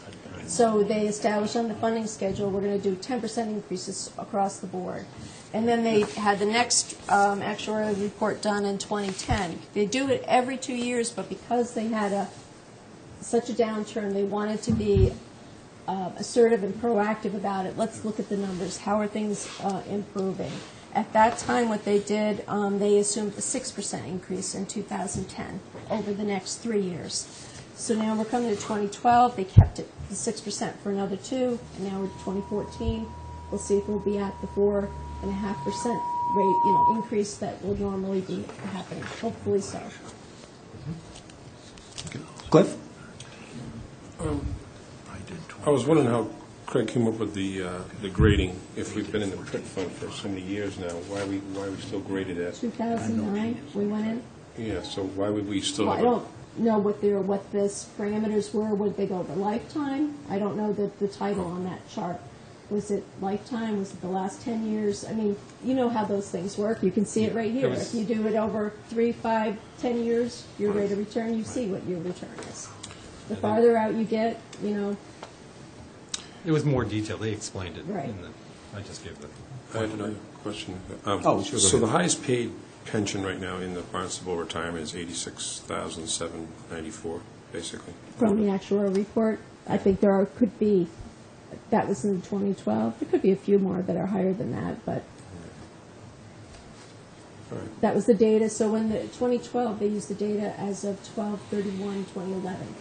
So they established on the funding schedule we're going to do 10% increases across the board. And then they had the next actuarial report done in 2010. They do it every 2 years, but because they had such a downturn, they wanted to be assertive and proactive about it. Let's look at the numbers. How are things improving? At that time, what they did, they assumed a 6% increase in 2010 over the next 3 years. So now we're coming to 2012. They kept it the 6% for another 2, and now we're 2014. We'll see if we'll be at the 4.5% rate, increase that will normally be happening. Hopefully so. Cliff? I was wondering how Craig came up with the grading. If we've been in the PRIP fund for so many years now, why are we still graded at? 2009, we went in. Yeah. So why would we still? Well, I have don't know what the parameters were. Would they go over lifetime? I don't know the title on that chart. Was it lifetime? Was it the last 10 years? I mean, you know how those things work. You can see it right here. If you do it over 3, 5, 10 years, your rate of return, you see what your return is. The farther out you get, It was more detailed. They explained it. Right. I just gave the... I had another question. Sure, go So ahead. the highest paid pension right now in the Barnstable retirement is $86,794, basically. From the actual report, I think could be, that was in 2012. There could be a few more that are higher than that, but All right. that was the data. So when the 2012, they used the data as of 12/31/2011.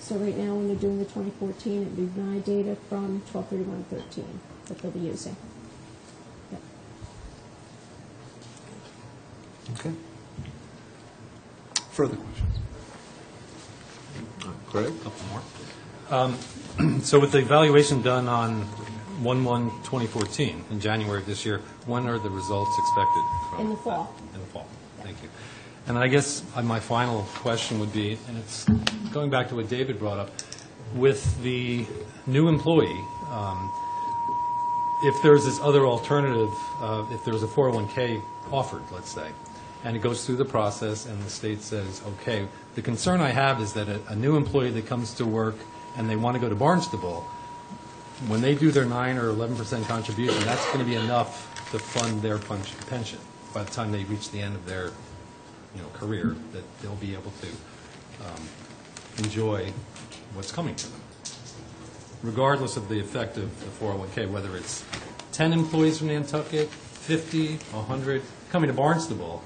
So right now, when they're doing the 2014, it would be my data from 12/31/13 that they'll be using. Yep. Okay. Further questions? Craig? couple more. So with the evaluation done on 1/1/2014, in January of this year. When are the results expected? In the fall. In the fall. Thank you. And I guess my final question would be, and it's going back to what David brought up, with the new employee, if there's this other alternative, if there's a 401K offered, let's say, and it goes through the process and the state says, okay, the concern I have is that a new employee that comes to work and they want to go to Barnstable, when they do their 9 or 11% contribution, that's going to be enough to fund their pension by the time they reach the end of their career, that they'll be able to enjoy what's coming to them. Regardless of the effect of the 401K, whether it's 10 employees from Nantucket, 50, 100, coming to Barnstable,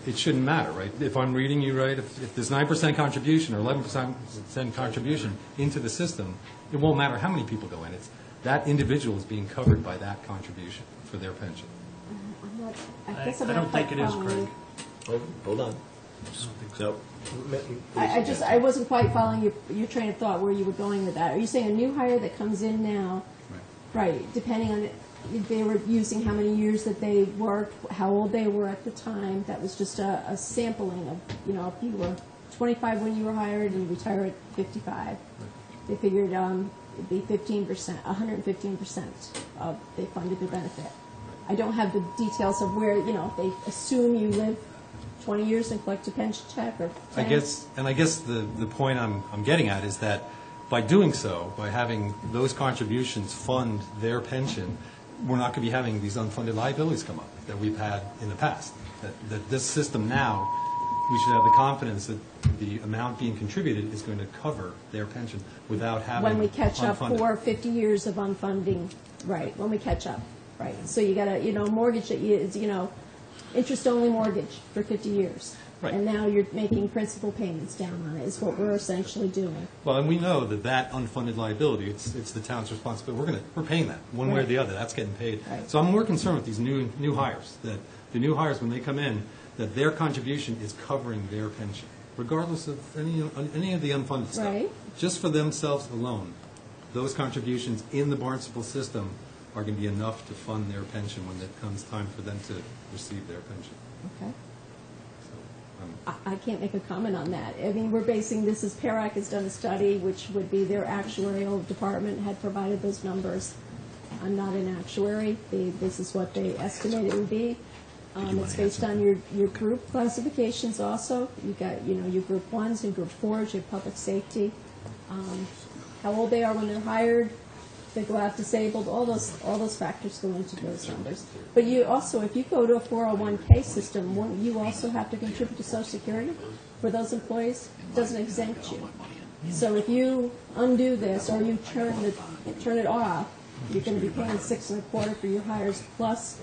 it shouldn't matter, right? If I'm reading you right, if there's 9% contribution or 11% contribution into the system, it won't matter how many people go in. It's that individual is being covered by that contribution for their pension. I guess I'm I not don't think quite it is, following Craig. Hold on. No. I wasn't quite following your train of thought where you were going with that. Are you saying a new hire that comes in now, right, depending on if they were using how many years that they worked, how old they were at the time, that was just a sampling of, if you were 25 when you were hired and you retire at 55, they figured it'd be 15%, 115% of they funded their benefit. I don't have the details of where, if they assume you live 20 years and collect a pension check or 10. I guess the point I'm getting at is that by doing so, by having those contributions fund their pension, we're not going to be having these unfunded liabilities come up that we've had in the past. That this system now, we should have the confidence that the amount being contributed is going to cover their pension without having when we catch up unfunded. for 50 years of unfunding, right, when we catch up, right. So you got a, mortgage that is, interest-only mortgage for 50 years. Right. And now you're making principal payments down on it, is what we're essentially doing. Well, and we know that unfunded liability, it's the town's responsibility. We're paying that one way or the other. That's getting paid. Right. So I'm more concerned with these new hires, that the new hires, when they come in, that their contribution is covering their pension, regardless of any of the unfunded stuff. Right. Just for themselves alone, those contributions in the Barnstable system are going to be enough to fund their pension when it comes time for them to receive their pension. Okay. So, I can't make a comment on that. I mean, we're basing this as PARAC has done a study, which would be their actuarial department had provided those numbers. I'm not an actuary. This is what they estimate it would be. It's based on your group classifications also. You got, your group 1s and group 4s, your public safety, how old they are when they're hired, if they go out disabled, all those factors go into those numbers. But you also, if you go to a 401K system, you also have to contribute to Social Security for those employees. It doesn't exempt you. So if you undo this or you turn it off, you're going to be paying 6 1/4 for your hires plus.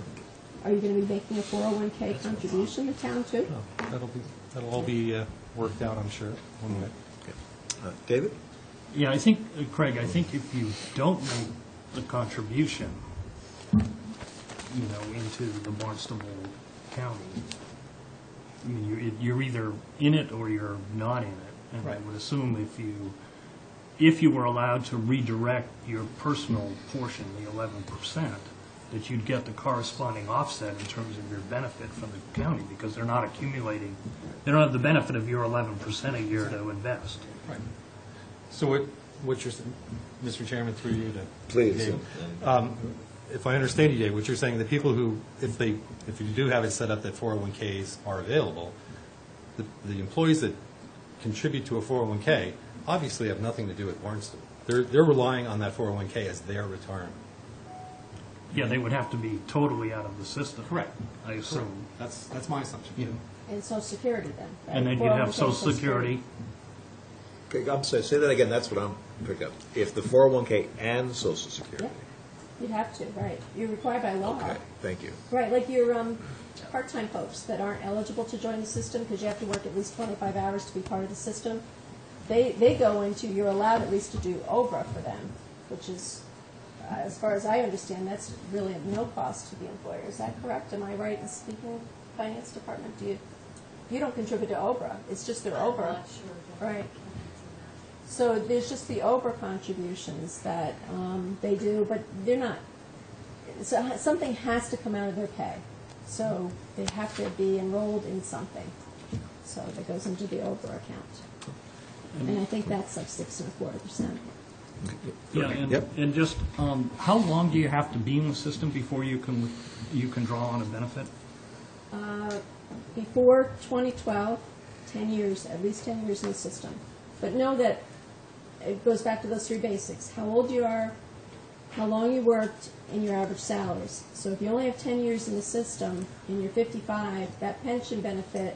Are you going to be making a 401K contribution to town too? that'll all be worked out, I'm sure, one way. David? Yeah, I think, Craig, if you don't make the contribution, into the Barnstable County, I mean, you're either in it or you're not in it. And I Right. would assume if you were allowed to redirect your personal portion, the 11%, that you'd get the corresponding offset in terms of your benefit from the county, because they're not accumulating, they don't have the benefit of your 11% a year to invest. Right. So what you're saying, Mr. Chairman, through you to Please. Dave, if I understand you, Dave, what you're saying, the people who, if you do have it set up that 401Ks are available, the employees that contribute to a 401K obviously have nothing to do with Barnstable. They're relying on that 401K as their retirement. Yeah, they would have to be totally out of the system. Correct. I assume. That's my assumption. Yeah. And Social Security then. Right? And then you'd have 401K, Social Security. Okay, I'm sorry, say that again, that's what I'm picking up. If the 401K and Social Security. Yeah. You'd have to, right. You're required by law. Okay, thank you. Right, like your part-time folks that aren't eligible to join the system because you have to work at least 25 hours to be part of the system, they go into, you're allowed at least to do OBRA for them, which is, as far as I understand, that's really of no cost to the employer. Is that correct? Am I right in speaking, finance department? You don't contribute to OBRA. It's just their OBRA. Right. So there's just the over contributions that they do, but they're not. So something has to come out of their pay. So they have to be enrolled in something. So that goes into the over account. And I think that's like 6.25%. Yeah, and, Yep. and just, how long do you have to be in the system before you can draw on a benefit? Before 2012, 10 years, at least 10 years in the system. But know that it goes back to those three basics: how old you are, how long you worked, and your average salaries. So if you only have 10 years in the system and you're 55, that pension benefit,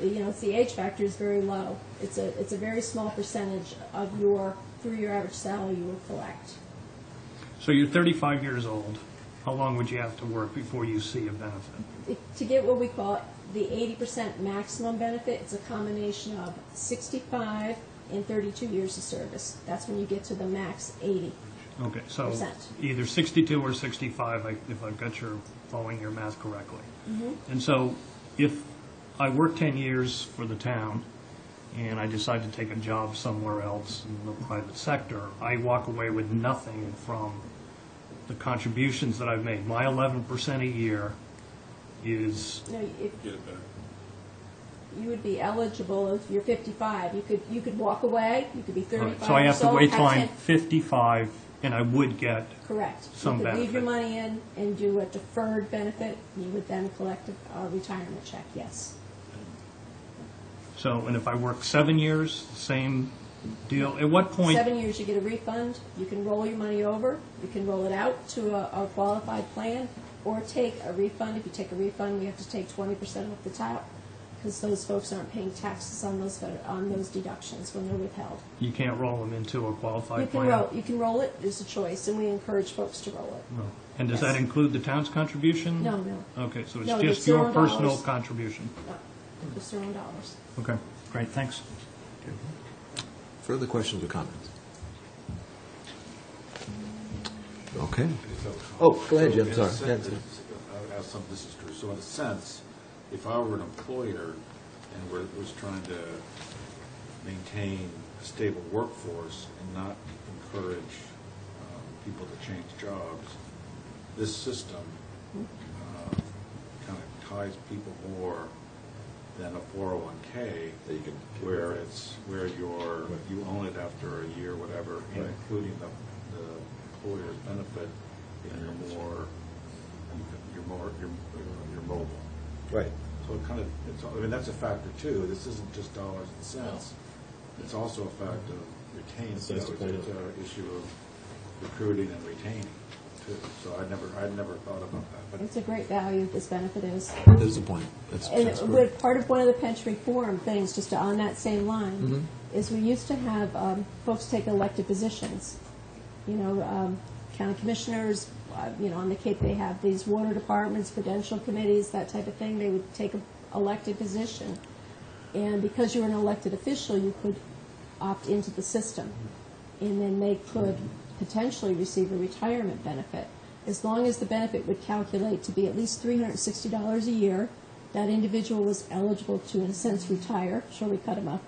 it's the age factor is very low. It's a very small percentage of through your average salary you will collect. So you're 35 years old. How long would you have to work before you see a benefit? To get what we call the 80% maximum benefit, it's a combination of 65 and 32 years of service. That's when you get to the max 80. Okay, so Percent. either 62 or 65, if I've got following your math correctly. And so if I work 10 years for the town and I decide to take a job somewhere else in the private sector, I walk away with nothing from the contributions that I've made. My 11% a year is, No, if Get it back. you would be eligible if you're 55. You could walk away. You could be 35. so I have to wait till I'm have 55 and I would get, correct. some you could leave your benefit. money in and do a deferred benefit. You would then collect a retirement check. Yes. and if I work 7 years, same deal. At what point? 7 years, you get a refund. You can roll your money over. You can roll it out to a qualified plan, or take a refund. If you take a refund, we have to take 20% off the top, because those folks aren't paying taxes on those deductions when they're withheld. You can't roll them into a qualified You plan? can roll it. It's a choice, and we encourage folks to roll it. No. And does Yes. that include the town's contribution? No, no. Okay, so No, it's it's just their your own personal dollars. contribution? No, it's their own dollars. Okay, great, thanks. Further questions or comments? Okay. Oh, go ahead, Jim, sorry. I would ask something, this is true. So in a sense, if I were an employer and was trying to maintain a stable workforce and not encourage people to change jobs, this system kind of ties people more than a 401K, where you own it after a year, whatever, including the employer's benefit, and you're mobile. Right. So it kind of, that's a factor too. This isn't just dollars and cents. It's also a fact of retaining. It's an issue of recruiting and retaining too. So I'd never thought about that. But It's a great value this benefit is. There's the point. That's And correct. part of one of the pension reform things, just on that same line, is we used to have folks take elected positions. County commissioners, on the Cape they have these water departments, prudential committees, that type of thing. They would take an elected position. And because you were an elected official, you could opt into the system. And then they could potentially receive a retirement benefit. As long as the benefit would calculate to be at least $360 a year, that individual was eligible to, in a sense, retire. Sure, we cut him a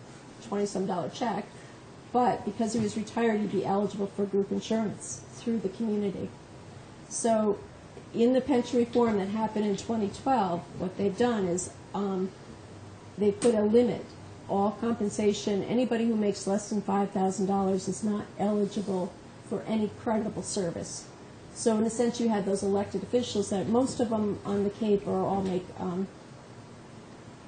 $20-some check, but because he was retired, he'd be eligible for group insurance through the community. So in the pension reform that happened in 2012, what they've done is they put a limit. All compensation, anybody who makes less than $5,000 is not eligible for any creditable service. So in a sense, you had those elected officials that most of them on the Cape are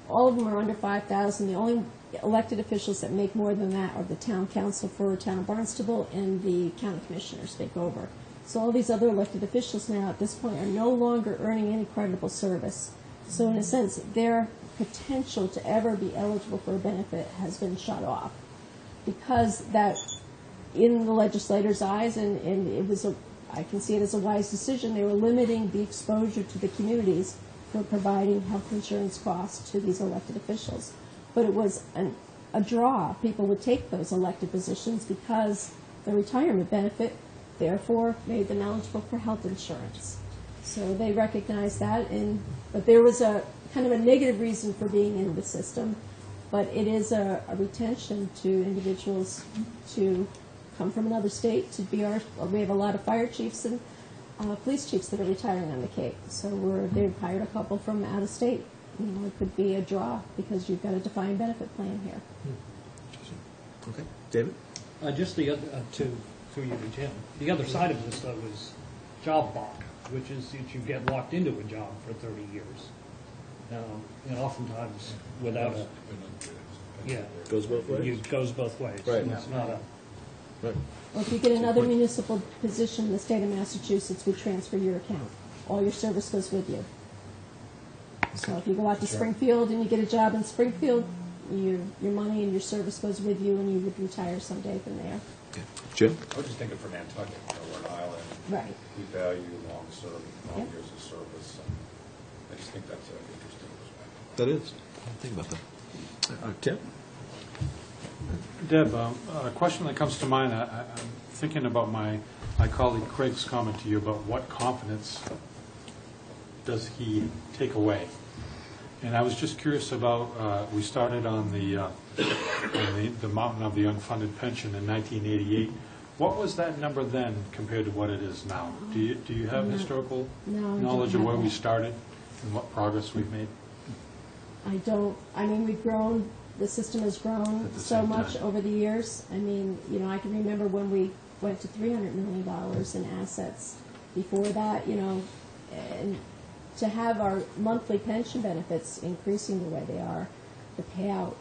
all of them are under 5,000. The only elected officials that make more than that are the town council for town of Barnstable and the county commissioners take over. So all these other elected officials now at this point are no longer earning any creditable service. So in a sense, their potential to ever be eligible for a benefit has been shut off, because that, in the legislators' eyes, and it was I can see it as a wise decision, they were limiting the exposure to the communities for providing health insurance costs to these elected officials. But it was a draw. People would take those elected positions because the retirement benefit, therefore, made them eligible for health insurance. So they recognized that, but there was a kind of a negative reason for being in the system, But it is a retention to individuals to come from another state to be we have a lot of fire chiefs and police chiefs that are retiring on the Cape. So they've hired a couple from out of state. It could be a draw because you've got a defined benefit plan here. Okay. David? Just the other, through you to Jim, the other side of this, though, is job lock, which is that you get locked into a job for 30 years. And oftentimes without a, yeah. Goes both ways? It goes both ways. Right. It's not a, Right. Well, if you get another municipal position in the state of Massachusetts, we transfer your account. All your service goes with you. So if you go out to Springfield and you get a job in Springfield, your money and your service goes with you, and you would retire someday from there. Okay. Jim? I was just thinking for Nantucket, we're an island. Right. We value long Yep. years of service. And I just think that's an interesting perspective. That is. Think about that. Tim? Deb, a question that comes to mind, I'm thinking about my colleague Craig's comment to you about what confidence does he take away? And I was just curious about, we started on the mountain of the unfunded pension in 1988. What was that number then compared to what it is now? Do you have historical No, I knowledge don't of where have we that. started and what progress we've made? I don't, we've grown, the system has grown At the so same much time. over the years. I can remember when we went to $300 million in assets. Before that, and to have our monthly pension benefits increasing the way they are, the payout,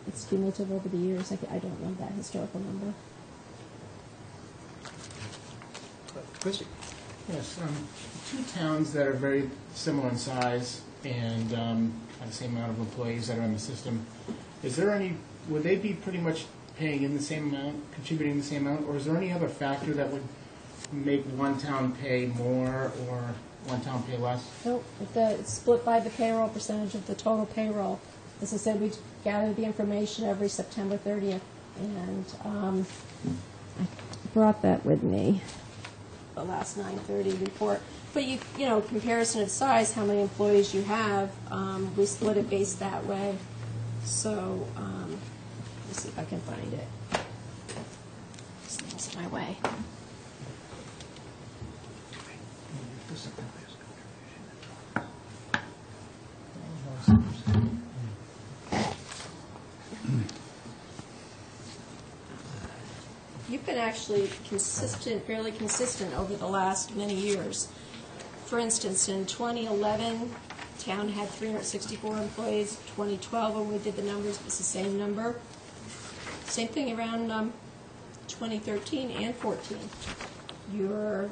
it's cumulative over the years. I don't know that historical number. Chrissy? Yes, two towns that are very similar in size and have the same amount of employees that are in the system. Would they be pretty much paying in the same amount, contributing the same amount, or is there any other factor that would make one town pay more or one town pay less? No, it's split by the payroll percentage of the total payroll. As I said, we gather the information every September 30th, and I brought that with me, the last 9:30 report. But comparison of size, how many employees you have, we split it based that way. So, let's see if I can find it. It's my way. You've been actually fairly consistent over the last many years. For instance, in 2011, town had 364 employees. 2012, when we did the numbers, it was the same number. Same thing around 2013 and 14. You're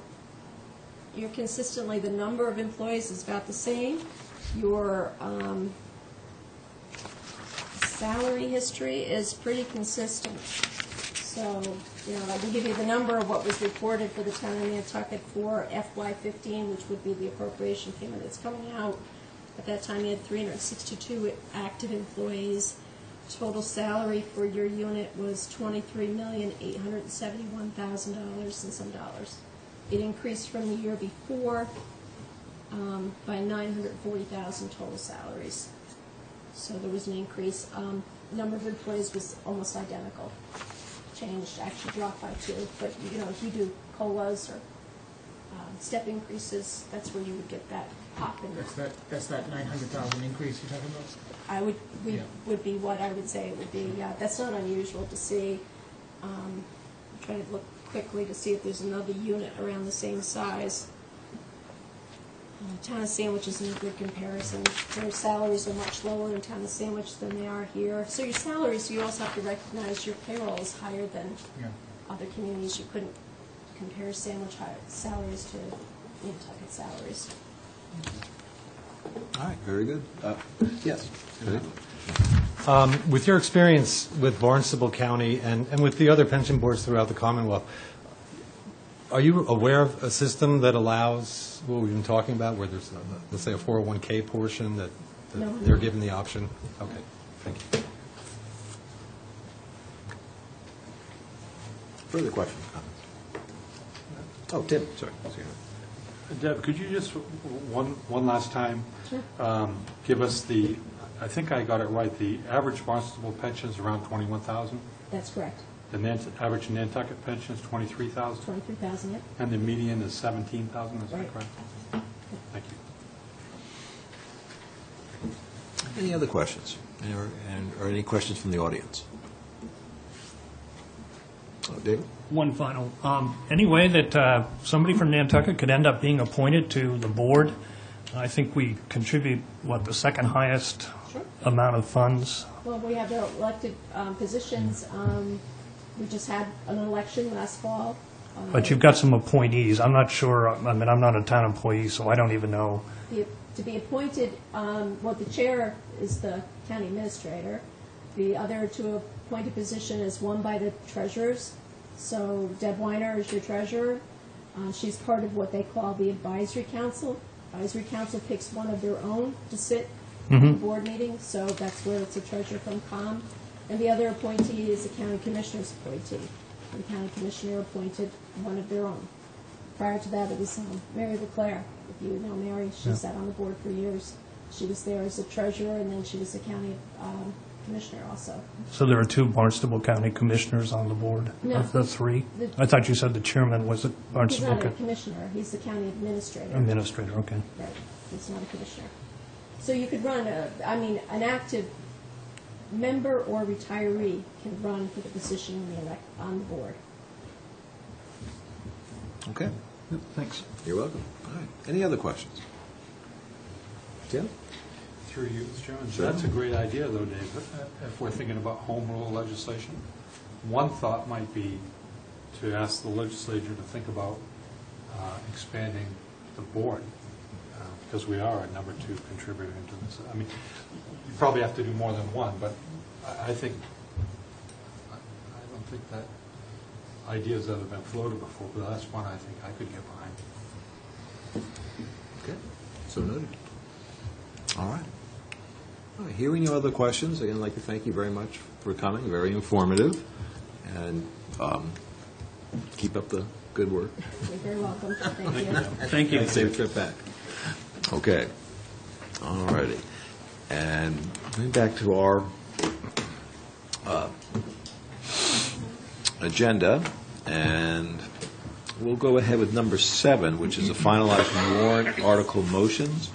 consistently, the number of employees is about the same. Your salary history is pretty consistent. So, I can give you the number of what was reported for the town of Nantucket for FY15, which would be the appropriation payment that's coming out. At that time, you had 362 active employees. Total salary for your unit was $23,871,000 and some dollars. It increased from the year before by $940,000 total salaries. So there was an increase. Number of employees was almost identical. Changed, actually dropped by 2. But if you do COLAs or step increases, that's where you would get that pop in. That's that 900,000 increase you're talking about? Would be what I would say it would be. That's not unusual to see. I'm trying to look quickly to see if there's another unit around the same size. Town of Sandwich isn't a good comparison. Their salaries are much lower in Town of Sandwich than they are here. So your salaries, you also have to recognize your payroll is higher than other communities. You couldn't compare Sandwich salaries to Nantucket salaries. All right, very good. Yes. With your experience with Barnstable County and with the other pension boards throughout the Commonwealth, are you aware of a system that allows what we've been talking about, where there's, let's say, a 401k portion that No. they're given the option? Okay, thank you. Further questions, comments? Oh, Tim, sorry. Deb, could you just, one last time, give us the I think I got it right. The average Barnstable pension is around 21,000. That's correct. The average Nantucket pension is 23,000. 23,000, yep. And the median is 17,000, is that Right. correct? Thank you. Any other questions? Or any questions from the audience? David? One final, any way that somebody from Nantucket could end up being appointed to the board? I think we contribute, the second highest Sure. amount of funds. Well, we have the elected positions. We just had an election last fall. But you've got some appointees. I'm not sure, I'm not a town employee, so I don't even know. To be appointed, the chair is the county administrator. The other two appointed position is one by the treasurers. So Deb Weiner is your treasurer. She's part of what they call the advisory council. Advisory council picks one of their own to sit at the board meeting, so that's where it's a treasurer from COM. And the other appointee is the county commissioner's appointee. The county commissioner appointed one of their own. Prior to that, it was Mary LeClaire. If you know Mary, she sat on the board for years. She was there as a treasurer, and then she was the county commissioner also. So there are two Barnstable County commissioners on the board No. of the three? The- I thought you said the chairman was a He's Barnstable not a County commissioner, he's the county administrator. administrator, okay. Right, he's not a commissioner. So you could run, an active member or retiree can run for the position on the board. Okay. Thanks. You're welcome. All right. Any other questions? Tim? Through you, Mr. Chairman. Sure. That's a great idea, though, Dave, if we're thinking about home rule legislation. One thought might be to ask the legislature to think about expanding the board, because we are a number 2 contributor to this. I mean, you probably have to do more than one, but I don't think that idea's ever been floated before, but that's one I think I could get behind. Okay. So noted. All right. All right. Hearing no other questions, again, I'd like to thank you very much for coming. Very informative. And keep up the good work. You're very welcome, thank you. Thank you. And safe trip back. Okay. All righty. And going back to our agenda, and we'll go ahead with number 7, which is the finalizing warrant article motions.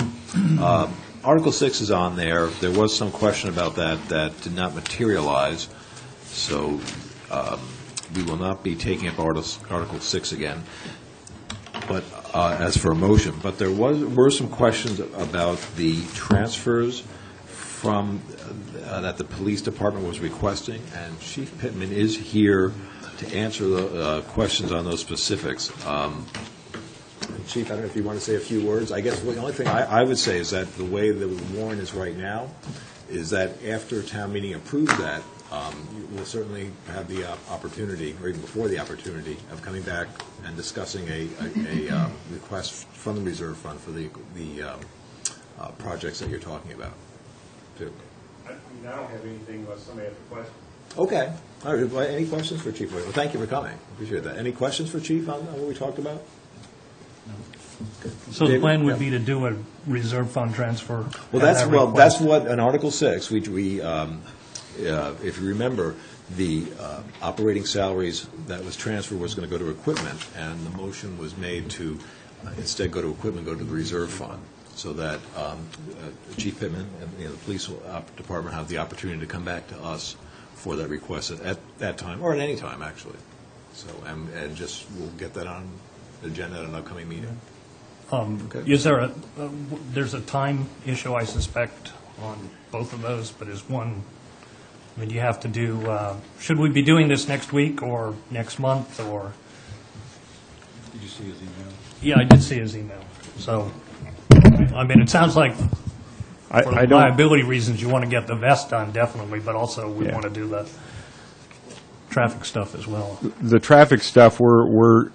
Article 6 is on there. There was some question about that did not materialize, so we will not be taking up Article 6 again. But as for a motion, but there were some questions about the transfers from that the police department was requesting, and Chief Pittman is here to answer the questions on those specifics. Chief, I don't know if you want to say a few words. I guess the only thing I would say is that the way the warrant is right now is that after town meeting approves that, you will certainly have the opportunity, or even before the opportunity, of coming back and discussing a request from the reserve fund for the projects that you're talking about. Too. I don't have anything unless somebody has a question. Okay. All right. Well, any questions for Chief? Well, thank you for coming. Appreciate that. Any questions for Chief on what we talked about? So the David? plan would Yeah. be to do a reserve fund transfer? Well, at that request? that's what, in Article 6, if you remember, the operating salaries that was transferred was going to go to equipment, and the motion was made to instead go to equipment, go to the reserve fund, so that Chief Pittman and the police department have the opportunity to come back to us for that request at that time, or at any time, actually. So, and just, we'll get that on the agenda at an upcoming meeting. Okay. Is there there's a time issue, I suspect, on both of those, but is one, you have to do, should we be doing this next week or next month, or? Did you see his email? Yeah, I did see his email. So, it sounds like for liability reasons, you want to get the vest done, definitely, but also we want to do the traffic stuff as well. The traffic stuff, we're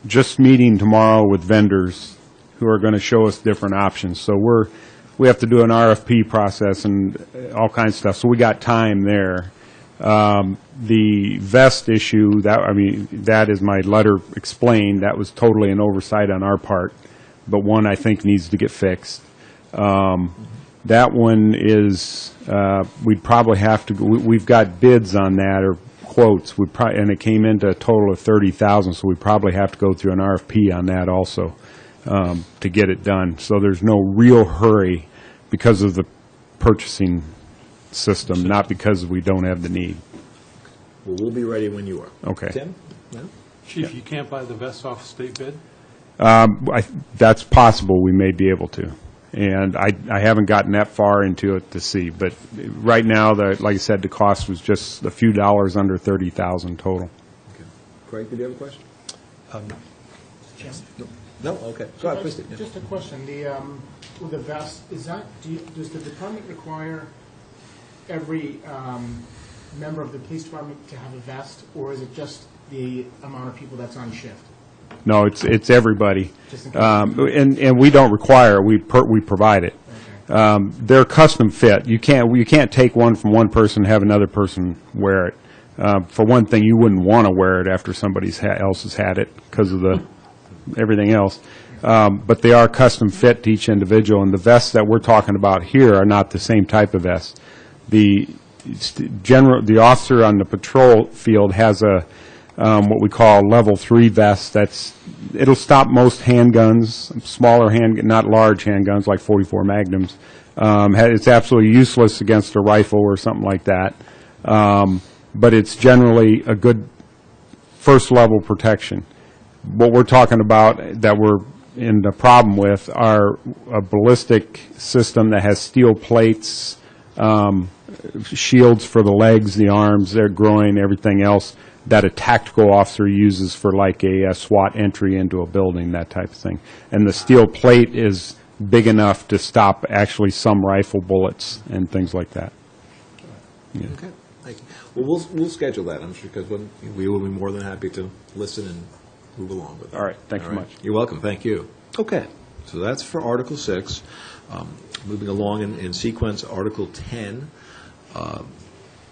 just meeting tomorrow with vendors who are going to show us different options. So we have to do an RFP process and all kinds of stuff. So we got time there. The vest issue, that is my letter explained. That was totally an oversight on our part, but one I think needs to get fixed. That one is, we'd probably have to, we've got bids on that, or quotes, and it came into a total of 30,000, so we probably have to go through an RFP on that also to get it done. So there's no real hurry because of the purchasing system, not because we don't have the need. Well, we'll be ready when you are. Okay. Tim? No? Chief, you can't buy the vests off state bid? That's possible, we may be able to. And I haven't gotten that far into it to see, but right now, like I said, the cost was just a few dollars under 30,000 total. Okay. Craig, did you have a question? Jim? No? Okay. Go ahead, please. Just a question, with the vest, does the department require every member of the police department to have a vest, or is it just the amount of people that's on shift? No, it's everybody. Just in case. And we don't require it, we provide it. Okay. They're custom fit. You can't take one from one person and have another person wear it. For one thing, you wouldn't want to wear it after somebody else has had it because of everything else. But they are custom fit to each individual, and the vests that we're talking about here are not the same type of vest. The officer on the patrol field has what we call level 3 vest. It'll stop most handguns, smaller not large handguns like 44 Magnums. It's absolutely useless against a rifle or something like that. But it's generally a good first level protection. What we're talking about that we're in the problem with are a ballistic system that has steel plates, shields for the legs, the arms, their groin, everything else that a tactical officer uses for like a SWAT entry into a building, that type of thing. And the steel plate is big enough to stop actually some rifle bullets and things like that. Yeah. Okay. Thank you. Well, we'll schedule that, I'm sure, because we will be more than happy to listen and move along with it. All right. Thanks so much. You're welcome. Thank you. Okay. So that's for Article 6. Moving along in sequence, Article 10,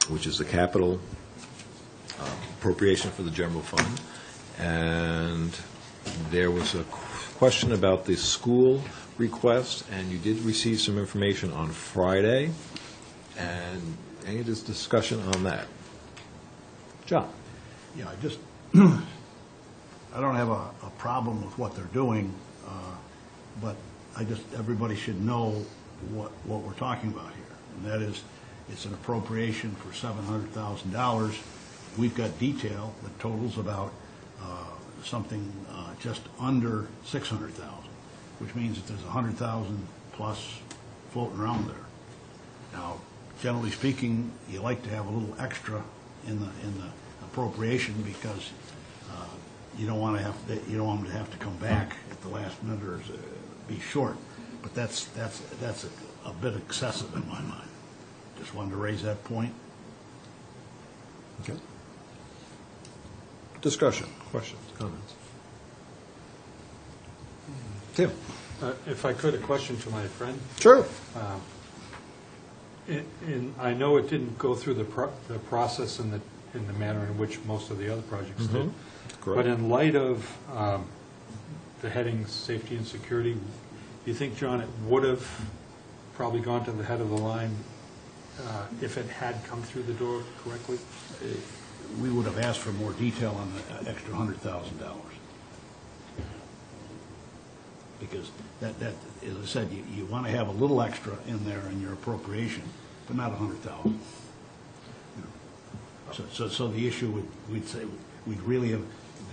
which is the capital appropriation for the general fund. And there was a question about the school request, and you did receive some information on Friday. And any discussion on that? John? Yeah, I don't have a problem with what they're doing, but everybody should know what we're talking about here. And that is, it's an appropriation for $700,000. We've got detail that totals about something just under $600,000, which means that there's $100,000 plus floating around there. Now, generally speaking, you like to have a little extra in the appropriation because you don't want them to have to come back at the last minute or be short. But that's a bit excessive in my mind. Just wanted to raise that point. Okay. Discussion, questions, comments? Tim? If I could, a question to my friend. Sure. I know it didn't go through the process in the manner in which most of the other projects did. Correct. But in light of the heading safety and security, do you think, John, it would have probably gone to the head of the line if it had come through the door correctly? We would have asked for more detail on the extra $100,000. Because that, as I said, you want to have a little extra in there in your appropriation, but not $100,000. So the issue we'd say we'd really have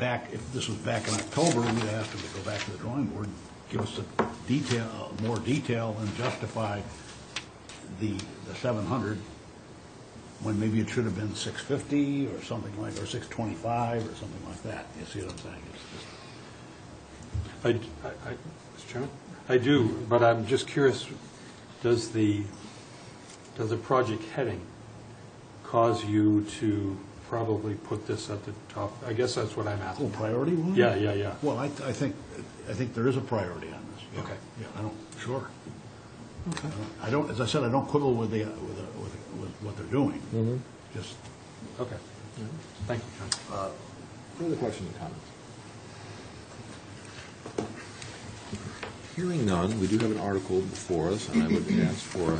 if this was back in October, we'd have asked them to go back to the drawing board and give us more detail and justify the 700 when maybe it should have been 650 or something or 625 or something like that. You see what I'm saying? It's just, Mr. Chairman? I do, but I'm just curious, does the project heading cause you to probably put this at the top? I guess that's what I'm asking. priority one? Yeah. Well, I think there is a priority on this. Yeah. Okay. Yeah, sure. Okay. I don't, as I said, I don't quibble with what they're doing. Mm-hmm. Just. Okay. Thank you, John. Further questions or comments? Hearing none, we do have an article before us, and I would ask for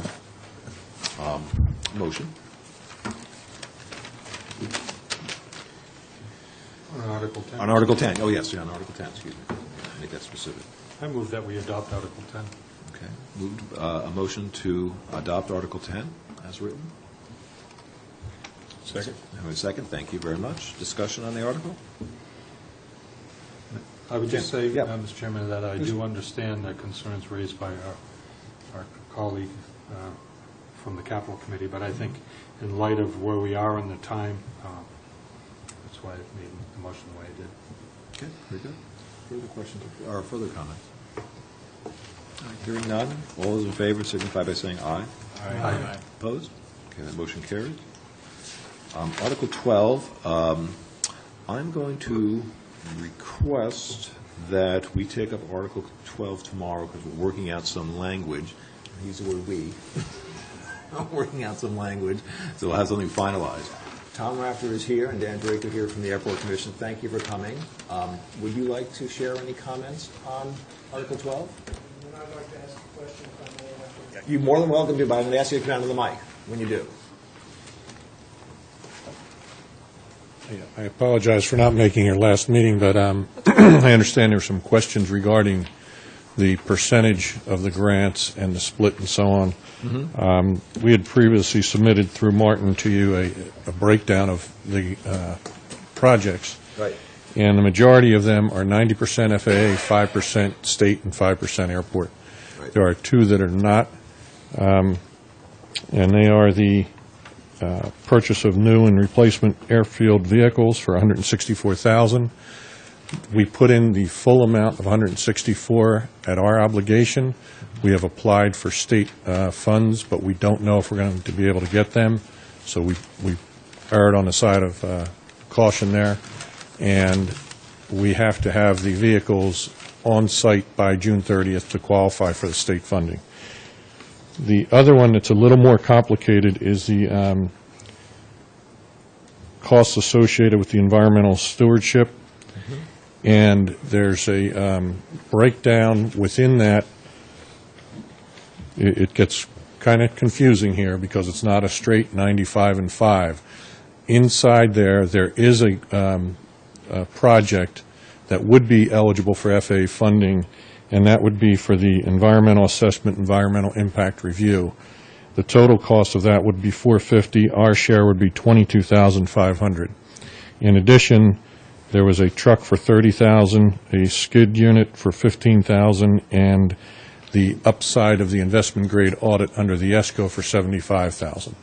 a motion. On Article 10. On Article 10, oh, yes, yeah, on Article 10, excuse me. Make that specific. I move that we adopt Article 10. Okay. Moved, a motion to adopt Article 10 as written. Second. Have a second, thank you very much. Discussion on the article? I would just say, Yeah. Mr. Chairman, that I do understand the concerns raised by our colleague from the Capital Committee, but I think in light of where we are in the time, that's why I made the motion the way I did. Okay, very good. Further questions or further comments? All right, hearing none, all those in favor signify by saying aye. Aye. Opposed? Okay, that motion carries. Article 12, I'm going to request that we take up Article 12 tomorrow because we're working out some language. Use the word "we." Working out some language, so we'll have something finalized. Tom Rafter is here, and Dan Drake are here from the Airport Commission. Thank you for coming. Would you like to share any comments on Article 12? I'd like to ask a question if I may. You're more than welcome to, but I'm going to ask you to come down to the mic when you do. I apologize for not making your last meeting, but I understand there were some questions regarding the percentage of the grants and the split and so on. We had previously submitted through Martin to you a breakdown of the projects. Right. And the majority of them are 90% FAA, 5% state, and 5% airport. Right. There are two that are not, and they are the purchase of new and replacement airfield vehicles for $164,000. We put in the full amount of $164 at our obligation. We have applied for state funds, but we don't know if we're going to be able to get them. So we erred on the side of caution there. And we have to have the vehicles on site by June 30th to qualify for the state funding. The other one that's a little more complicated is the costs associated with the environmental stewardship. And there's a breakdown within that. It gets kind of confusing here because it's not a straight 95 and 5. Inside there is a project that would be eligible for FAA funding, and that would be for the environmental assessment, environmental impact review. The total cost of that would be $450. Our share would be $22,500. In addition, there was a truck for $30,000, a skid unit for $15,000, and the upside of the investment grade audit under the ESCO for $75,000.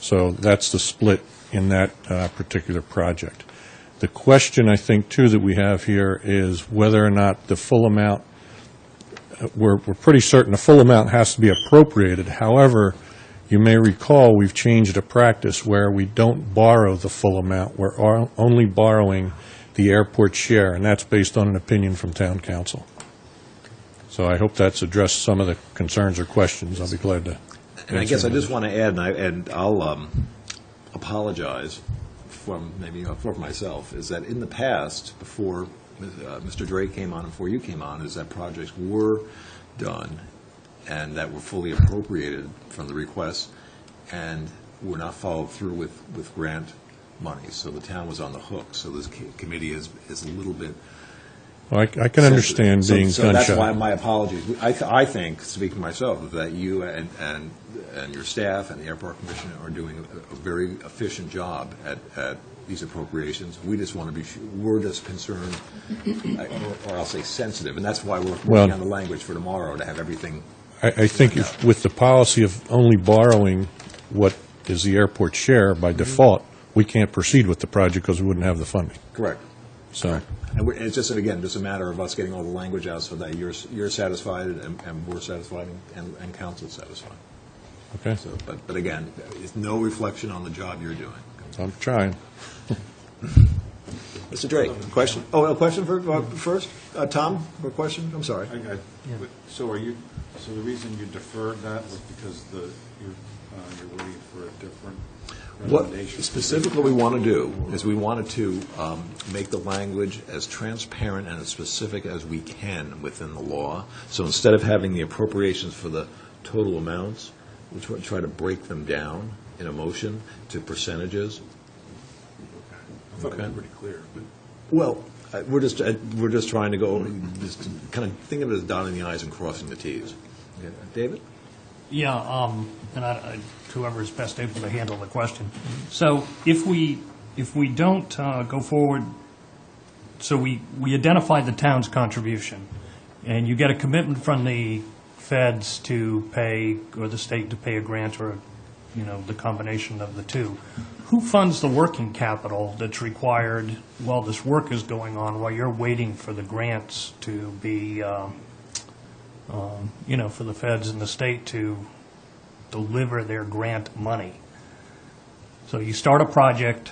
So that's the split in that particular project. The question, I think, too, that we have here is whether or not the full amount, we're pretty certain the full amount has to be appropriated. However, you may recall we've changed a practice where we don't borrow the full amount. We're only borrowing the airport share, and that's based on an opinion from town council. So I hope that's addressed some of the concerns or questions. I'll be glad to answer. And I guess I just want to add, and I'll apologize for myself, is that in the past, before Mr. Drake came on and before you came on, is that projects were done and that were fully appropriated from the requests and were not followed through with grant money. So the town was on the hook. So this committee is a little bit Well, I can understand being so that's gun-shy. why my apologies. I think, speaking myself, that you and your staff and the Airport Commission are doing a very efficient job at these appropriations. We just want to be sure, we're just concerned, or I'll say sensitive, and that's why we're working on the language for tomorrow to have everything. I think if, with the policy of only borrowing what is the airport share by default, we can't proceed with the project because we wouldn't have the funding. Correct. So. And it's just, again, just a matter of us getting all the language out so that you're satisfied and we're satisfied and council's satisfied. Okay. So, but again, it's no reflection on the job you're doing. I'm trying. Mr. Drake, question? Oh, a question first? Tom, a question? I'm sorry. So so the reason you deferred that was because you're waiting for a different? What recommendation. specifically we want to do is we wanted to make the language as transparent and as specific as we can within the law. So instead of having the appropriations for the total amounts, we try to break them down in a motion to percentages. I thought it was pretty clear, but Well, we're just trying to go, just kind of think of it as dotting the i's and crossing the t's. Okay. David? Yeah, and whoever is best able to handle the question. So if we don't go forward, so we identify the town's contribution, and you get a commitment from the feds to pay, or the state to pay a grant, or, the combination of the two. Who funds the working capital that's required while this work is going on, while you're waiting for the grants to be, for the feds and the state to deliver their grant money? So you start a project,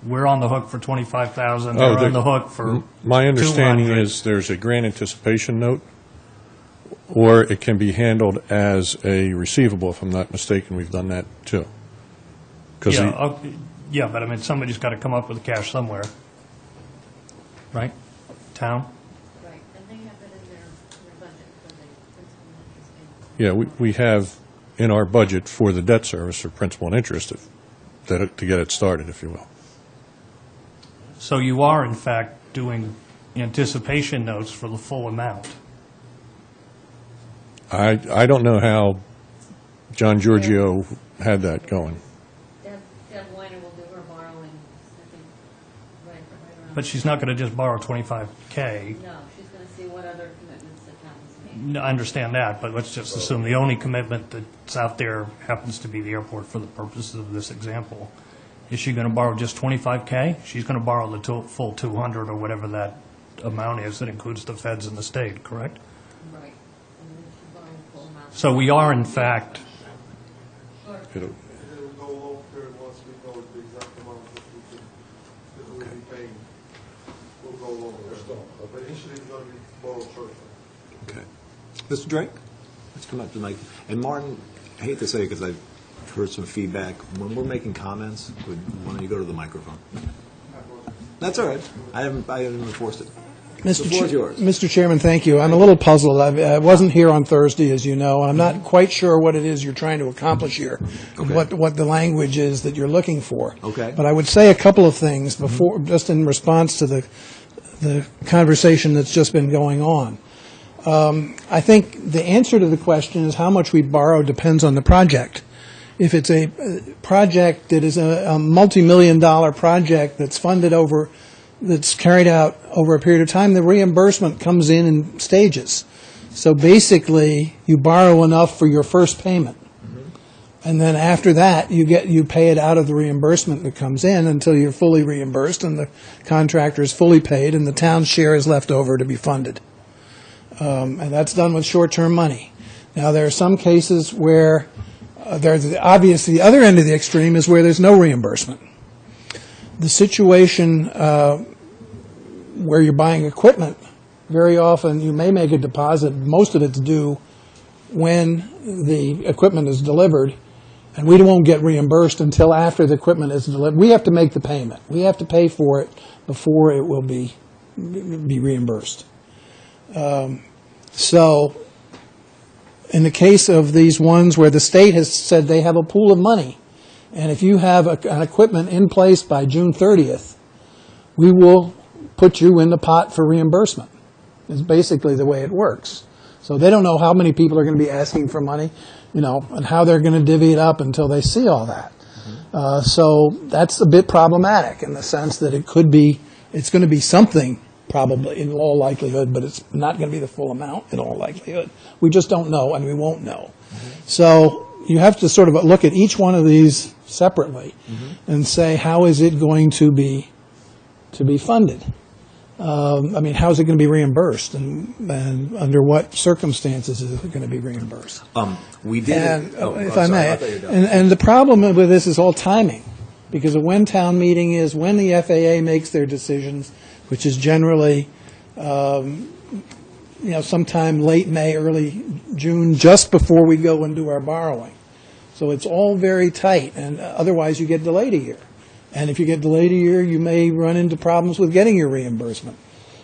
we're on the hook for 25,000, they're on the hook for My understanding 200. is there's a grant anticipation note, or it can be handled as a receivable, if I'm not mistaken. We've done that, too. 'Cause Yeah, but I mean, somebody's got to come up with the cash somewhere, right? Town? Right, and they have it in their budget for the principal and interest payments. we have in our budget for the debt service, or principal and interest, to get it started, if you will. So you are, in fact, doing anticipation notes for the full amount. I don't know how John Giorgio had that going. Deb Weiner will do her borrowing, I think, right around. But she's not going to just borrow 25K. No, she's going to see what other commitments the town has made. No, I understand that, but let's just assume the only commitment that's out there happens to be the airport for the purposes of this example. Is she going to borrow just 25K? She's going to borrow the full 200 or whatever that amount is that includes the feds and the state, correct? Right, and then she's borrowing the full amount. So we are, in fact, It'll- It will go low period once we know the exact amount that we'll be paying. We'll go lower. But initially it's going to be borrowed short. Okay. Mr. Drake? Let's come up to Mike. And Martin, I hate to say it because I've heard some feedback. When we're making comments, why don't you go to the microphone? That's all right. I haven't enforced it. The floor is yours. Mr. Chairman, thank you. I'm a little puzzled. I wasn't here on Thursday, as you know, and I'm not quite sure what it is you're trying to accomplish here, Okay. what the language is that you're looking for. Okay. But I would say a couple of things before, just in response to the conversation that's just been going on. I think the answer to the question is how much we borrow depends on the project. If it's a project that is a multi-million-dollar project that's funded that's carried out over a period of time, the reimbursement comes in stages. So basically, you borrow enough for your first payment. And then after that, you pay it out of the reimbursement that comes in until you're fully reimbursed and the contractor is fully paid and the town's share is left over to be funded. And that's done with short-term money. Now, there are some cases where obviously the other end of the extreme is where there's no reimbursement. The situation where you're buying equipment, very often you may make a deposit, most of it's due when the equipment is delivered, and we won't get reimbursed until after the equipment is delivered. We have to make the payment. We have to pay for it before it will be reimbursed. So in the case of these ones where the state has said they have a pool of money, and if you have an equipment in place by June 30th, we will put you in the pot for reimbursement. It's basically the way it works. So they don't know how many people are going to be asking for money, and how they're going to divvy it up until they see all that. So that's a bit problematic in the sense that it's going to be something probably in all likelihood, but it's not going to be the full amount in all likelihood. We just don't know, and we won't know. So you have to sort of look at each one of these separately and say, how is it going to be funded? How is it going to be reimbursed, and under what circumstances is it going to be reimbursed? We did. And if I may, and the problem with this is all timing, because of when town meeting is, when the FAA makes their decisions, which is generally, sometime late May, early June, just before we go and do our borrowing. So it's all very tight, and otherwise you get delayed a year. And if you get delayed a year, you may run into problems with getting your reimbursement.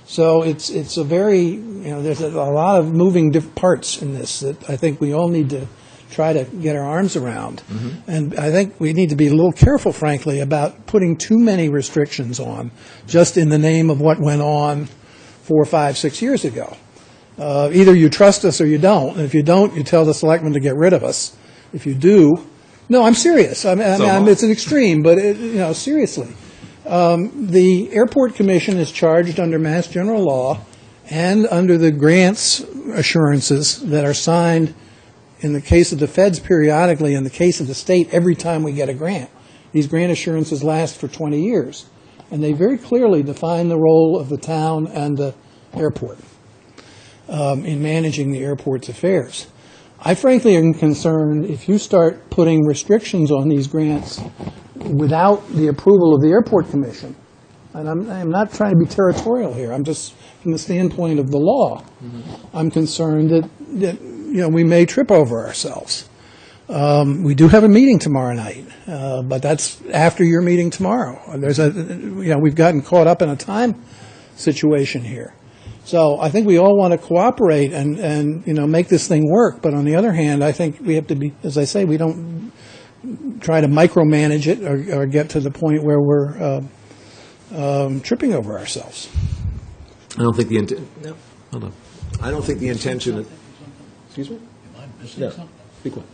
So it's a very, there's a lot of moving parts in this that I think we all need to try to get our arms around. And I think we need to be a little careful, frankly, about putting too many restrictions on just in the name of what went on 4, 5, 6 years ago. Either you trust us or you don't. And if you don't, you tell the selectmen to get rid of us. If you do, no, I'm serious. It's an extreme, but seriously. The Airport Commission is charged under Mass General Law and under the grants assurances that are signed in the case of the feds periodically, in the case of the state every time we get a grant. These grant assurances last for 20 years, and they very clearly define the role of the town and the airport in managing the airport's affairs. I frankly am concerned if you start putting restrictions on these grants without the approval of the Airport Commission, and I'm not trying to be territorial here, I'm just from the standpoint of the law, I'm concerned that we may trip over ourselves. We do have a meeting tomorrow night, but that's after your meeting tomorrow. We've gotten caught up in a time situation here. So I think we all want to cooperate and make this thing work. But on the other hand, I think we have to be, as I say, we don't try to micromanage it or get to the point where we're tripping over ourselves. I don't think the hold on. I don't think the intention. Excuse me? Am I missing something? Be quiet.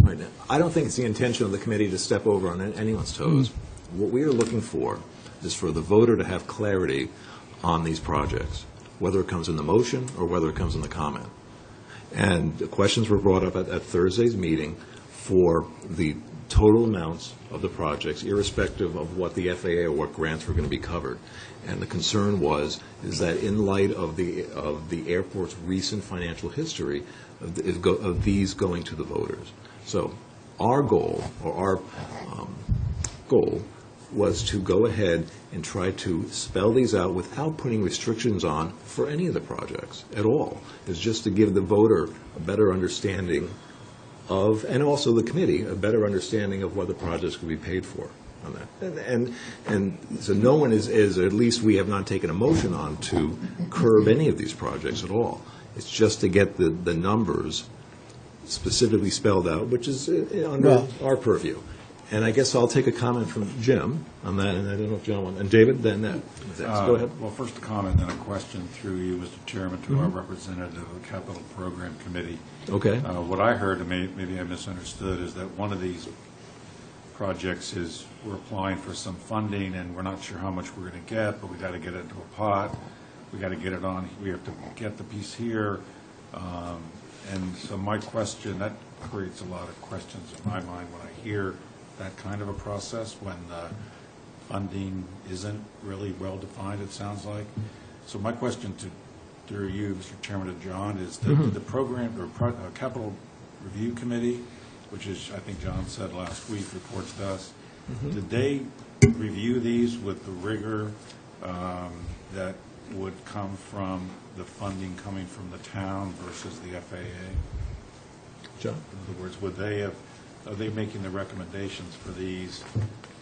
Right now. I don't think it's the intention of the committee to step over on anyone's toes. What we are looking for is for the voter to have clarity on these projects, whether it comes in the motion or whether it comes in the comment. And the questions were brought up at Thursday's meeting for the total amounts of the projects, irrespective of what the FAA or what grants were going to be covered. And the concern is that in light of the airport's recent financial history of these going to the voters. So our goal, or our goal, was to go ahead and try to spell these out without putting restrictions on for any of the projects at all. It's just to give the voter a better understanding of, and also the committee, a better understanding of what the projects could be paid for on that. And so no one is, at least we have not taken a motion on to curb any of these projects at all. It's just to get the numbers specifically spelled out, which is under our purview. And I guess I'll take a comment from Jim on that, and I don't know if John wants, and David, then that. Go ahead. Well, first a comment, then a question through you, Mr. Chairman, to our representative of the Capital Program Committee. Okay. What I heard, and maybe I misunderstood, is that one of these projects is we're applying for some funding, and we're not sure how much we're going to get, but we got to get it into a pot. We got to get it on. We have to get the piece here. And so my question, that creates a lot of questions in my mind when I hear that kind of a process, when the funding isn't really well-defined, it sounds like. So my question through you, Mr. Chairman, to John, is the program, or Capital Review Committee, which is, I think John said last week, reports to us, did they review these with the rigor that would come from the funding coming from the town versus the FAA? John? In other words, are they making the recommendations for these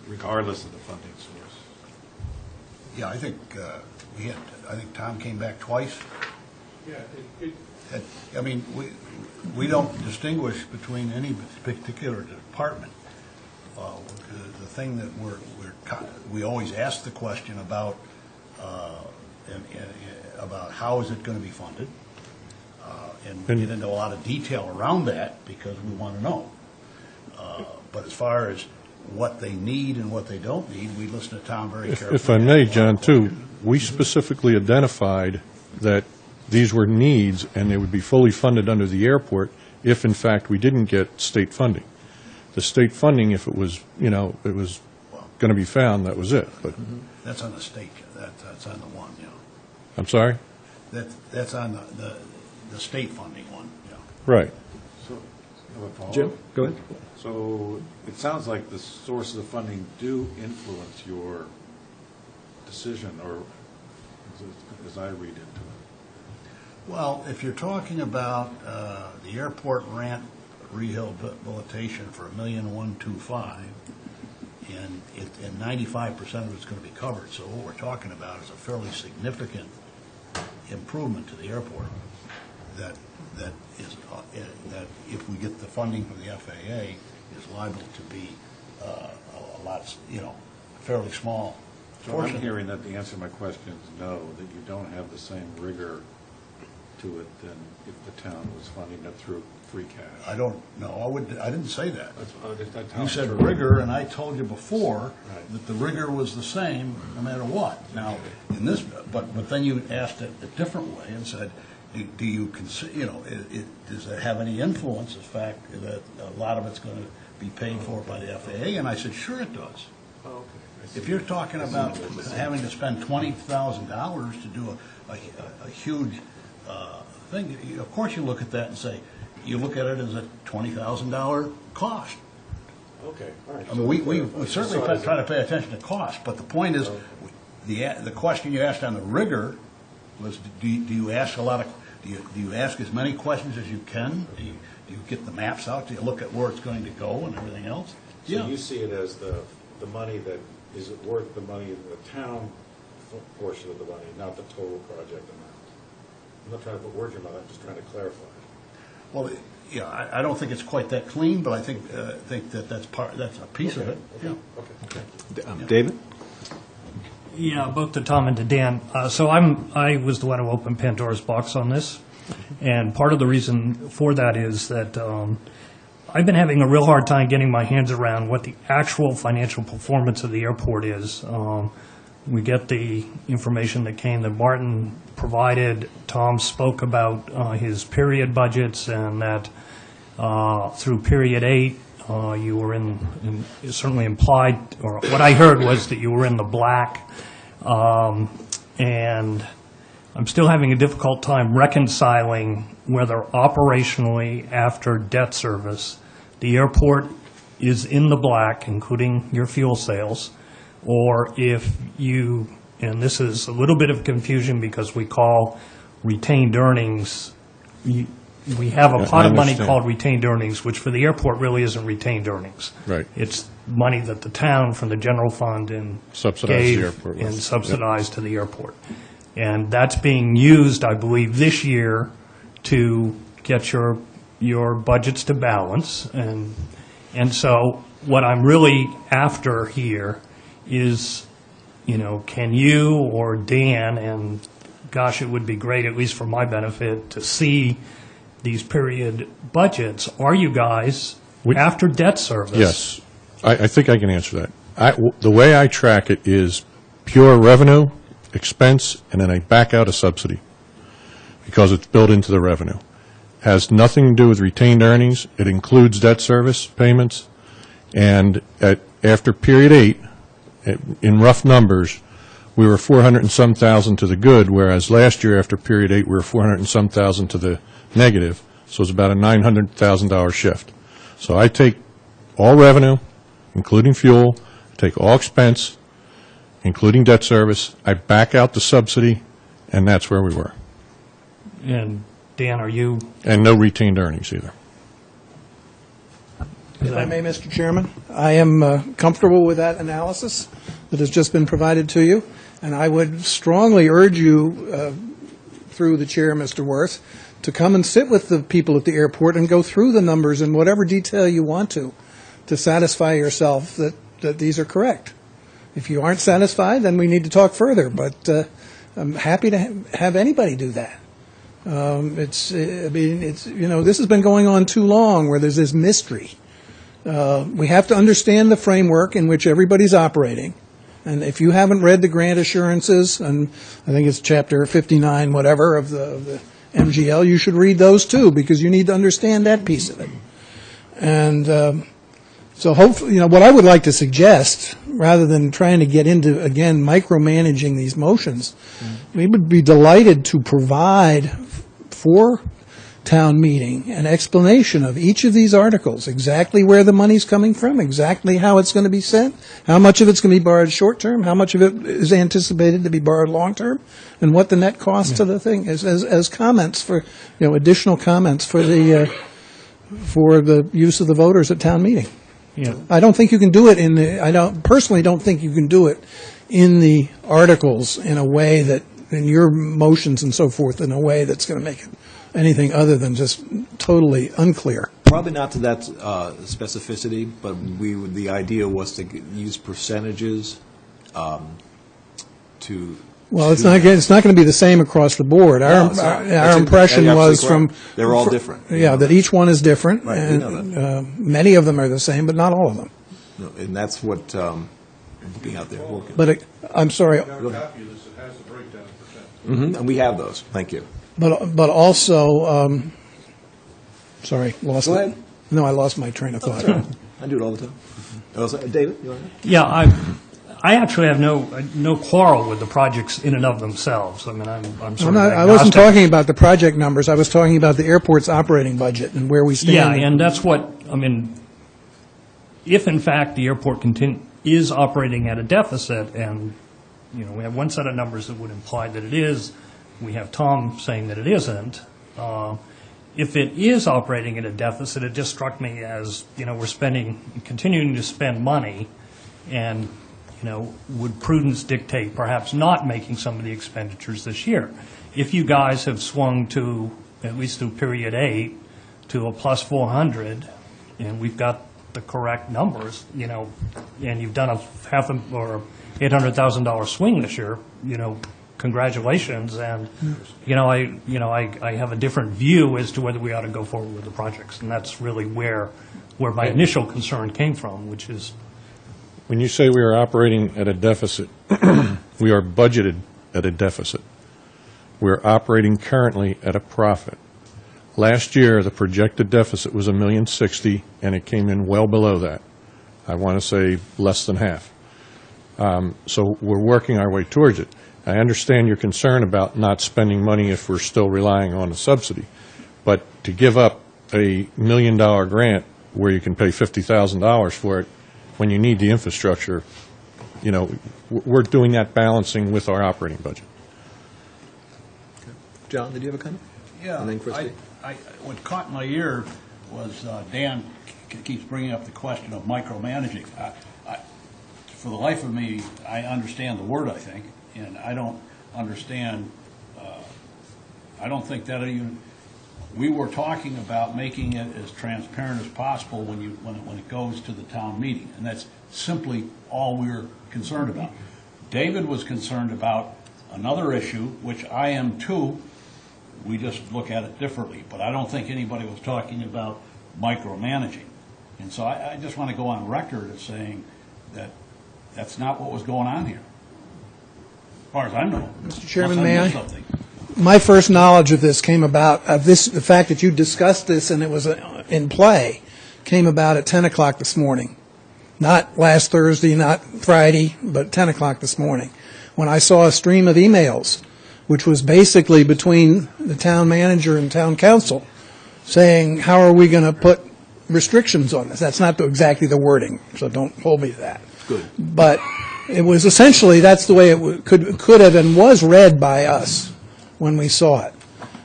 regardless of the funding source? Yeah, I think Tom came back twice. Yeah, I mean, we don't distinguish between any particular department. The thing that we always ask the question about how is it going to be funded, and we get into a lot of detail around that because we want to know. But as far as what they need and what they don't need, we listen to Tom very carefully. If I may, John, too, we specifically identified that these were needs and they would be fully funded under the airport if, in fact, we didn't get state funding. The state funding, if it was, it was going to be found, that was it. But that's on the state. That's on the one. I'm sorry? That's on the state funding one. Yeah. Right. So, Jim, go ahead. So it sounds like the sources of funding do influence your decision, or as I read into it. Well, if you're talking about the airport rehabilitation for $1,125,000, and 95% of it's going to be covered. So what we're talking about is a fairly significant improvement to the airport that is that if we get the funding from the FAA is liable to be a lot, fairly small. So I'm hearing that the answer to my question is no, that you don't have the same rigor to it than if the town was funding it through free cash. I don't know. I didn't say that. That's You said rigor, and I told you before that the rigor was the same no matter what. Now, in this, but then you asked it a different way and said, do you consider, does it have any influence, the fact that a lot of it's going to be paid for by the FAA? And I said, sure it does. Oh, okay. If you're talking about having to spend $20,000 to do a huge thing, of course you look at that and say, you look at it as a $20,000 cost. Okay, all right. I mean, we certainly try to pay attention to cost, but the point is, the question you asked on the rigor was, do you ask a lot of, do you ask as many questions as you can? Do you get the maps out? Do you look at where it's going to go and everything else? So you see it as the money that, is it worth the money in the town portion of the money, not the total project amount? I'm not trying to put words in your mouth, I'm just trying to clarify. Well, yeah, I don't think it's quite that clean, but I think that's a piece of it. Okay. Yeah. Okay. David? Yeah, both to Tom and to Dan. So I was the one who opened Pandora's box on this, and part of the reason for that is that I've been having a real hard time getting my hands around what the actual financial performance of the airport is. We get the information that Martin provided. Tom spoke about his period budgets, and that through period 8, you were certainly implied, or what I heard was that you were in the black. And I'm still having a difficult time reconciling whether operationally, after debt service, the airport is in the black, including your fuel sales, or if you, and this is a little bit of confusion because we call retained earnings, we have a pot of money called retained earnings, which for the airport really isn't retained earnings. Right. It's money that the town from the general fund and Subsidized the gave airport with. and subsidized to the airport. And that's being used, I believe, this year to get your budgets to balance. And so what I'm really after here is, can you or Dan, and gosh, it would be great, at least for my benefit, to see these period budgets. Are you guys, after debt service? Yes. I think I can answer that. The way I track it is pure revenue, expense, and then I back out a subsidy because it's built into the revenue. Has nothing to do with retained earnings. It includes debt service payments. And after period 8, in rough numbers, we were 400 and some thousand to the good, whereas last year after period 8, we were 400 and some thousand to the negative. So it's about a $900,000 shift. So I take all revenue, including fuel, take all expense, including debt service, I back out the subsidy, and that's where we were. And Dan, are you? And no retained earnings either. If I may, Mr. Chairman, I am comfortable with that analysis that has just been provided to you, and I would strongly urge you, through the chair, Mr. Worth, to come and sit with the people at the airport and go through the numbers in whatever detail you want to satisfy yourself that these are correct. If you aren't satisfied, then we need to talk further, but I'm happy to have anybody do that. This has been going on too long where there's this mystery. We have to understand the framework in which everybody's operating. And if you haven't read the grant assurances, and I think it's chapter 59, whatever, of the MGL, you should read those too, because you need to understand that piece of it. And so hopefully, what I would like to suggest, rather than trying to get into, again, micromanaging these motions, we would be delighted to provide for town meeting an explanation of each of these articles, exactly where the money's coming from, exactly how it's going to be sent, how much of it's going to be borrowed short-term, how much of it is anticipated to be borrowed long-term, and what the net cost of the thing is, as comments for, additional comments for the for the use of the voters at town meeting. Yeah. I don't think you can do it personally don't think you can do it in the articles in a way that, in your motions and so forth, in a way that's going to make it anything other than just totally unclear. Probably not to that specificity, but the idea was to use percentages to. Well, it's not going to be the same across the board. Our impression was from... They're all different. Yeah, that each one is different, Right, we know and many of them are the same, but not all of them. No, and that's what, looking out there, working. But I'm sorry, Our copy of this, it has the breakdown of percent. And we have those, thank you. but also, sorry, lost Go it. ahead. No, I lost my train of thought. I do it all the time. David, you want to? Yeah, I actually have no quarrel with the projects in and of themselves. I mean, I'm sort of I wasn't agnostic. talking about the project numbers. I was talking about the airport's operating budget and where we stand. Yeah, and that's what, I mean, if in fact the airport is operating at a deficit, and, you know, we have one set of numbers that would imply that it is, we have Tom saying that it isn't. If it is operating at a deficit, it just struck me as, you know, we're continuing to spend money, and, you know, would prudence dictate perhaps not making some of the expenditures this year? If you guys have swung to, at least through period 8, to a plus 400, and we've got the correct numbers, you know, and you've done a or $800,000 swing this year, you know, congratulations. And, you know, I have a different view as to whether we ought to go forward with the projects, and that's really where my initial concern came from, which is. When you say we are operating at a deficit, we are budgeted at a deficit. We're operating currently at a profit. Last year, the projected deficit was $1,060,000, and it came in well below that. I want to say less than half. So we're working our way towards it. I understand your concern about not spending money if we're still relying on a subsidy, but to give up a $1 million grant where you can pay $50,000 for it when you need the infrastructure, you know, we're doing that balancing with our operating budget. John, did you have a comment? Yeah, And then Christie? what caught my ear was Dan keeps bringing up the question of micromanaging. For the life of me, I understand the word, I think, and I don't understand, I don't think that even, we were talking about making it as transparent as possible when it goes to the town meeting, and that's simply all we were concerned about. David was concerned about another issue, which I am too. We just look at it differently, but I don't think anybody was talking about micromanaging. And so I just want to go on record as saying that that's not what was going on here, as far as I know. Mr. Chairman, Unless may I? missed something. My first knowledge of this came about, the fact that you discussed this and it was in play, came about at 10 o'clock this morning. Not last Thursday, not Friday, but 10 o'clock this morning, when I saw a stream of emails, which was basically between the town manager and town council, saying, how are we going to put restrictions on this? That's not exactly the wording, so don't hold me to that. Good. But it was essentially, that's the way it could have and was read by us when we saw it.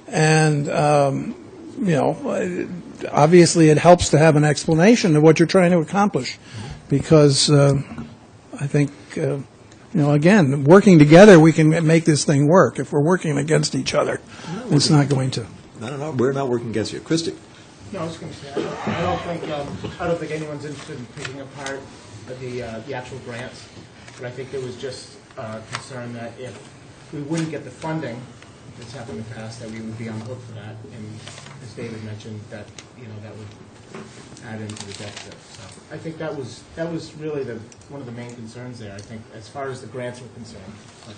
And, you know, obviously it helps to have an explanation of what you're trying to accomplish, because I think, you know, again, working together, we can make this thing work. If we're working against each other, it's not going to. No, we're not working against you. Christie? No, I was going to say, I don't think anyone's interested in picking apart the actual grants, but I think there was just concern that if we wouldn't get the funding that's happened in the past, that we would be on the hook for that, and as David mentioned, that, you know, that would add into the deficit. So I think that was really one of the main concerns there, I think, as far as the grants were concerned. But,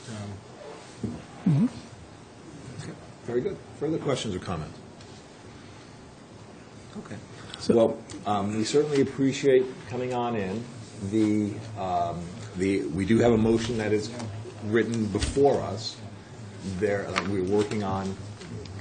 Okay. Very good. Further questions or comments? Okay. Well, we certainly appreciate coming on in. We do have a motion that is written before us. We're working on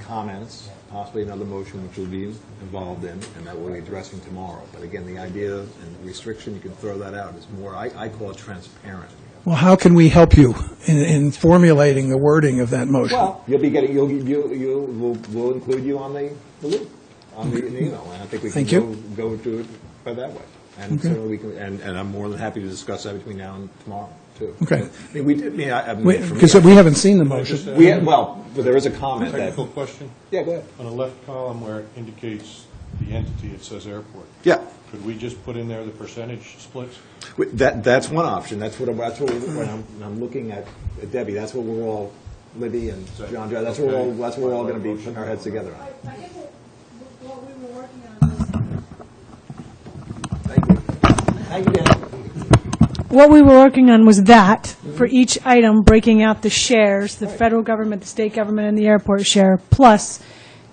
comments, possibly another motion which we'll be involved in, and that we'll be addressing tomorrow. But again, the idea and restriction, you can throw that out, is more, I call it transparent. Well, how can we help you in formulating the wording of that motion? Well, you'll be getting, we'll include you on the loop. on the email, and I think we can Thank you. go do it by that way. And Okay. certainly we can, and I'm more than happy to discuss that between now and tomorrow, too. Okay. I mean, we did, I mean, for me, Because we haven't seen the motion. we had, well, there is a comment that, Technical question? yeah, go ahead. On the left column where it indicates the entity, it says airport. Yeah. Could we just put in there the percentage splits? That's one option. That's what when I'm looking at Debbie, that's what we're all, Libby and John, that's what we're all going to be putting our heads together on. I think what we were working on was Thank you. Thank you, Dan. What we were working on was that, for each item, breaking out the shares, the federal government, the state government, and the airport share, plus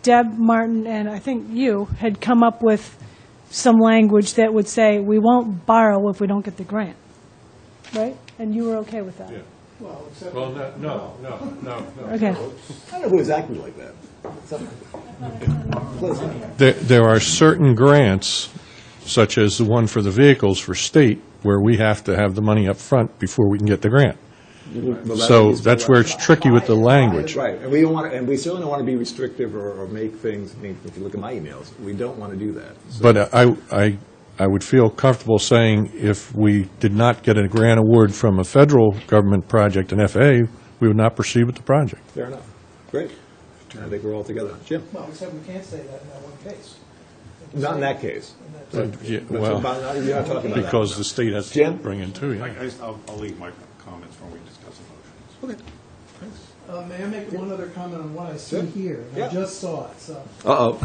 Deb, Martin, and I think you had come up with some language that would say, we won't borrow if we don't get the grant, right? And you were okay with that? Yeah. Well, except. Well, no. Okay. I don't know who exactly like that. There are certain grants, such as the one for the vehicles for state, where we have to have the money up front before we can get the grant. So that's where it's tricky with the language. Right, and we don't want, and we certainly don't want to be restrictive or make things. I mean, if you look at my emails, we don't want to do that. So- But I would feel comfortable saying if we did not get a grant award from a federal government project, an FAA, we would not proceed with the project. Fair enough. Great. I think we're all together. Jim? Well, except we can't say that in that one case. Not in that case. Yeah, But well, you're not talking about that. because the state has to Jim? bring in two, yeah. I'll leave my comments when we discuss the motions. Okay. May I make one other comment on what I see Sure. here? Yeah. I just saw it, so. Uh-oh.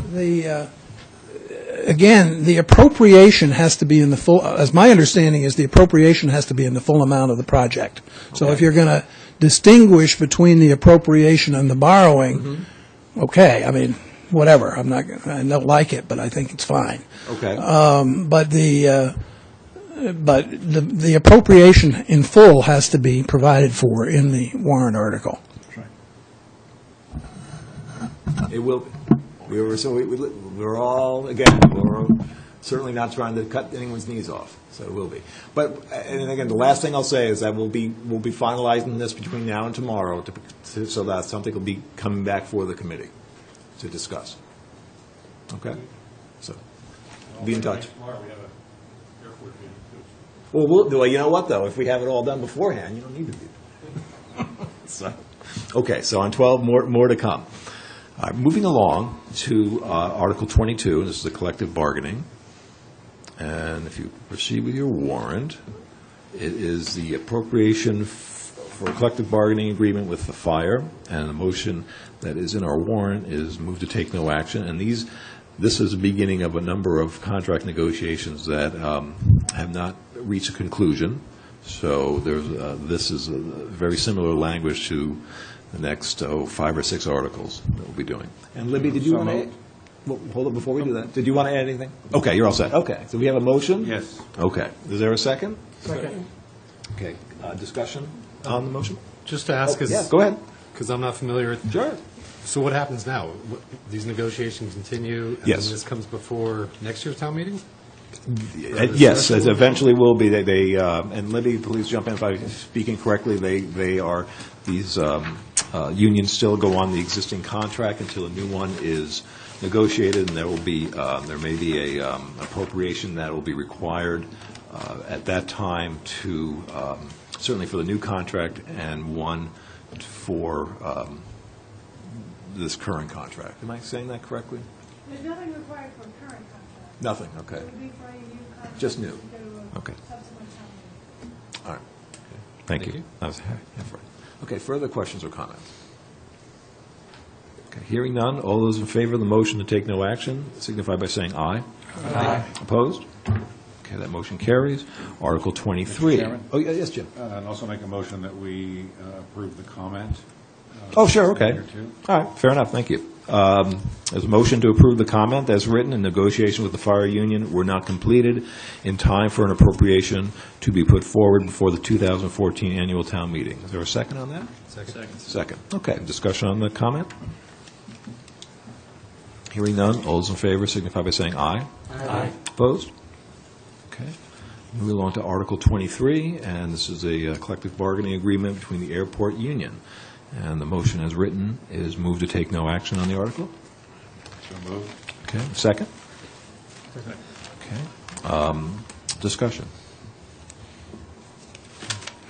Again, the appropriation has to be in the full, as my understanding is, the appropriation has to be in the full amount of the project. So if you're going to distinguish between the appropriation and the borrowing, okay, I mean, whatever, I don't like it, but I think it's fine. Okay. But the appropriation in full has to be provided for in the warrant article. It will be. We're all, again, we're certainly not trying to cut anyone's knees off, so it will be. But, and again, the last thing I'll say is that we'll be finalizing this between now and tomorrow so that something will be coming back for the committee to discuss. Okay? So, be in touch. Tomorrow we have an airport meeting, too. Well, you know what, though? If we have it all done beforehand, you don't need to do that. So, okay, so on 12, more to come. Moving along to Article 22, this is the collective bargaining. And if you proceed with your warrant, it is the appropriation for a collective bargaining agreement with the fire, and the motion that is in our warrant is move to take no action. And this is the beginning of a number of contract negotiations that have not reached a conclusion. So this is a very similar language to the next 5 or 6 articles that we'll be doing. And Libby, did you want to? Well, hold on, before we do that, did you want to add anything? Okay, you're all set. Okay, so we have a motion? Yes. Okay, is there a second? Second. Okay, discussion on the motion? Just to ask, Yeah, go ahead. because I'm not familiar. Sure. So what happens now? These negotiations continue? Yes. And this comes before next year's town meeting? Yes, as eventually will be. They and Libby, please jump in if I'm speaking correctly. These unions still go on the existing contract until a new one is negotiated, and there may be a appropriation that will be required at that time to certainly for the new contract and one for this current contract. Am I saying that correctly? there's nothing required for a current contract. Nothing. Okay. It would be for any new contract. Just new. to go to a Okay. subsequent town meeting. All right. Thank you. That was half right. Okay, further questions or comments? Okay, hearing none, all those in favor of the motion to take no action signify by saying aye. Aye. Opposed? Okay, that motion carries. Article 23. Mr. Chairman? Oh, yes, Jim. And also make a motion that we approve the comment. Oh, sure, okay. Or two. All right, fair enough, thank you. There's a motion to approve the comment as written in negotiation with the fire union were not completed in time for an appropriation to be put forward before the 2014 annual town meeting. Is there a second on that? Second. Second. Okay, discussion on the comment? Hearing none, all those in favor signify by saying aye. Aye. Opposed? Okay. Moving along to Article 23, and this is a collective bargaining agreement between the airport union. And the motion as written is move to take no action on the article. So moved. Okay, second? Okay. Discussion.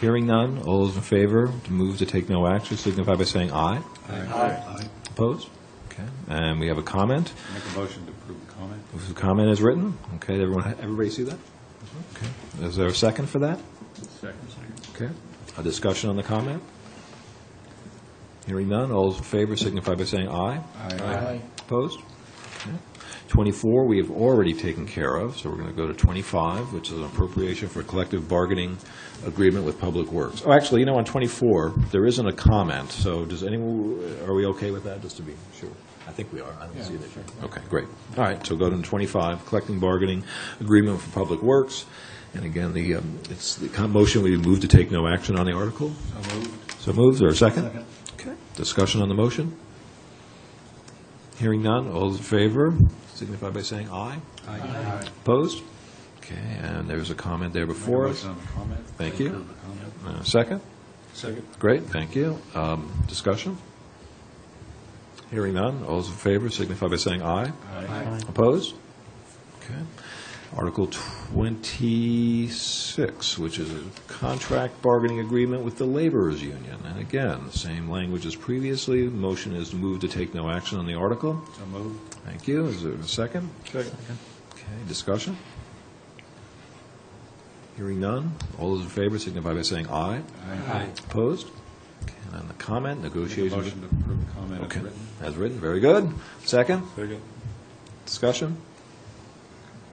Hearing none, all those in favor to move to take no action signify by saying aye. Aye. Opposed? Okay, and we have a comment. Make a motion to approve the comment. The comment is written. Okay, everybody see that? Okay. Is there a second for that? Second. Okay. A discussion on the comment? Hearing none, all those in favor signify by saying aye. Aye. Opposed? Okay. 24, we have already taken care of, so we're going to go to 25, which is an appropriation for collective bargaining agreement with Public Works. Oh, actually, on 24, there isn't a comment, so are we okay with that, just to be sure? I think we are. I don't see an issue. Okay, great. All right, so go to 25, collective bargaining agreement for Public Works. And again, it's the motion, we move to take no action on the article. So moved. So moved. Is there a second? Second. Okay. Discussion on the motion? Hearing none, all those in favor signify by saying aye. Aye. Opposed? Okay, and there's a comment there before us. Motion on the comment. Thank you. Approve the comment. Second? Second. Great, thank you. Discussion? Hearing none, all those in favor signify by saying aye. Aye. Opposed? Okay. Article 26, which is a contract bargaining agreement with the laborers' union. And again, the same language as previously. The motion is to move to take no action on the article. So moved. Thank you. Is there a second? Second. Okay, discussion? Hearing none. All those in favor signify by saying aye. Aye. Opposed? Okay, and then the comment, Make a negotiations. motion to approve the comment as Okay, written. as written, very good. Second? Second. Discussion?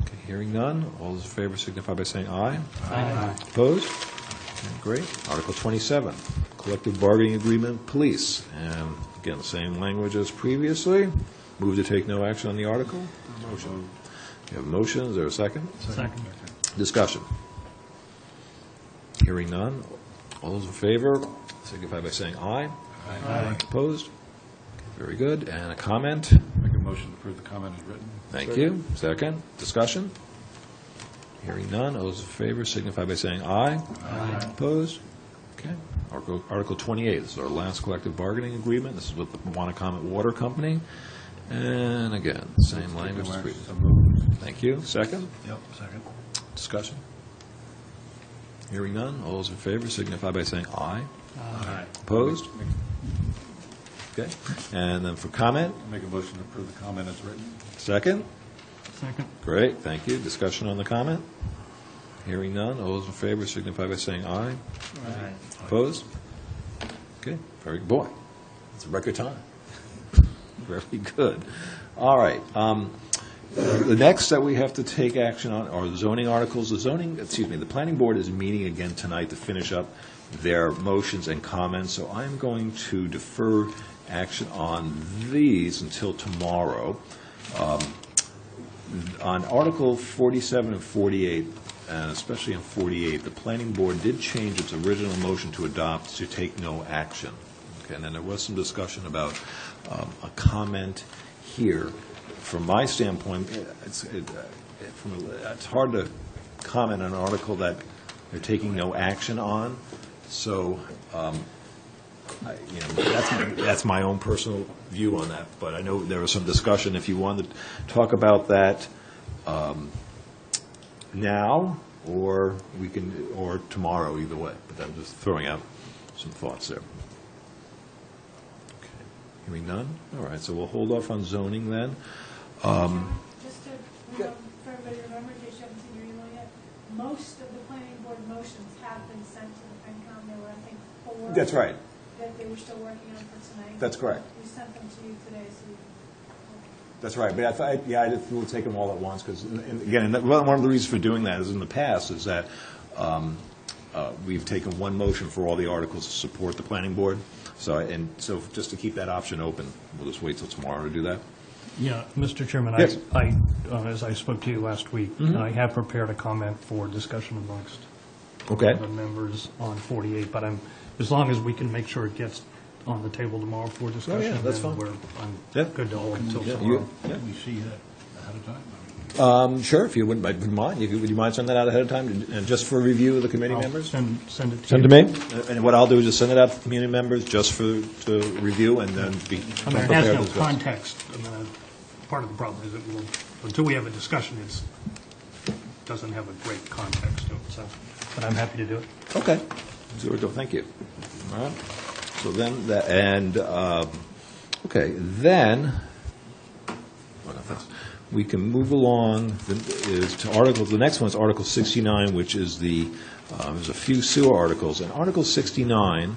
Okay, hearing none. All those in favor signify by saying aye. Aye. Opposed? Okay, great. Article 27, collective bargaining agreement, police. And again, the same language as previously. Move to take no action on the article. Motion. You have a motion. Is there a second? Second. Discussion. Hearing none. All those in favor signify by saying aye. Aye. Opposed? Okay, very good. And a comment? Make a motion to approve the comment as written. Thank you. Second. Discussion? Hearing none. All those in favor signify by saying aye. Aye. Opposed? Okay. Article 28, this is our last collective bargaining agreement. This is with the Wannacomet Water Company. And again, same language. as previous. So moved. Thank you. Second. Yep, second. Discussion? Hearing none. All those in favor signify by saying aye. Aye. Opposed? Okay. And then for comment? Make a motion to approve the comment as written. Second. Second. Great, thank you. Discussion on the comment? Hearing none. All those in favor signify by saying aye. Aye. Opposed? Okay, very good. Boy, it's a record time. Very good. All right. The next that we have to take action on are the zoning articles. The planning board is meeting again tonight to finish up their motions and comments, so I'm going to defer action on these until tomorrow. On Article 47 and 48, and especially in 48, the planning board did change its original motion to adopt to take no action. Okay, and then there was some discussion about a comment here. From my standpoint, it's hard to comment on an article that they're taking no action on. So, that's my own personal view on that. But I know there was some discussion. If you wanted to talk about that now, or tomorrow, either way. But I'm just throwing out some thoughts there. Okay. Hearing none. All right. So we'll hold off on zoning then. Just to, for everybody to remember, in case you haven't seen your email yet, most of the planning board motions have been sent to the FinCom. There were, I think, 4. That's right. That they were still working on for tonight. That's correct. We sent them to you today, so you. That's right, but I just will take them all at once, because, again, one of the reasons for doing that is in the past is that we've taken one motion for all the articles to support the planning board, so just to keep that option open, we'll just wait till tomorrow to do that. Yeah, Mr. Chairman, Yes. as I spoke to you last week, I have prepared a comment for discussion amongst Okay. the members on 48, but as long as we can make sure it gets on the table tomorrow for discussion, that's then fine. I'm Yeah. good to hold until Yeah, tomorrow. Can we see that ahead of time? Sure, if you wouldn't mind. Would you mind sending that out ahead of time, and just for review of the committee I'll members? send it to you. Send to me, and what I'll do is just send it out to community members just to review, and then be I mean, it prepared has to no discuss. context. I mean, part of the problem is that until we have a discussion, it doesn't have a great context to it, so, but I'm happy to do it. Okay. Thank you. All right. So then, okay, then, we can move along the next one is Article 69, which is there's a few sewer articles. And Article 69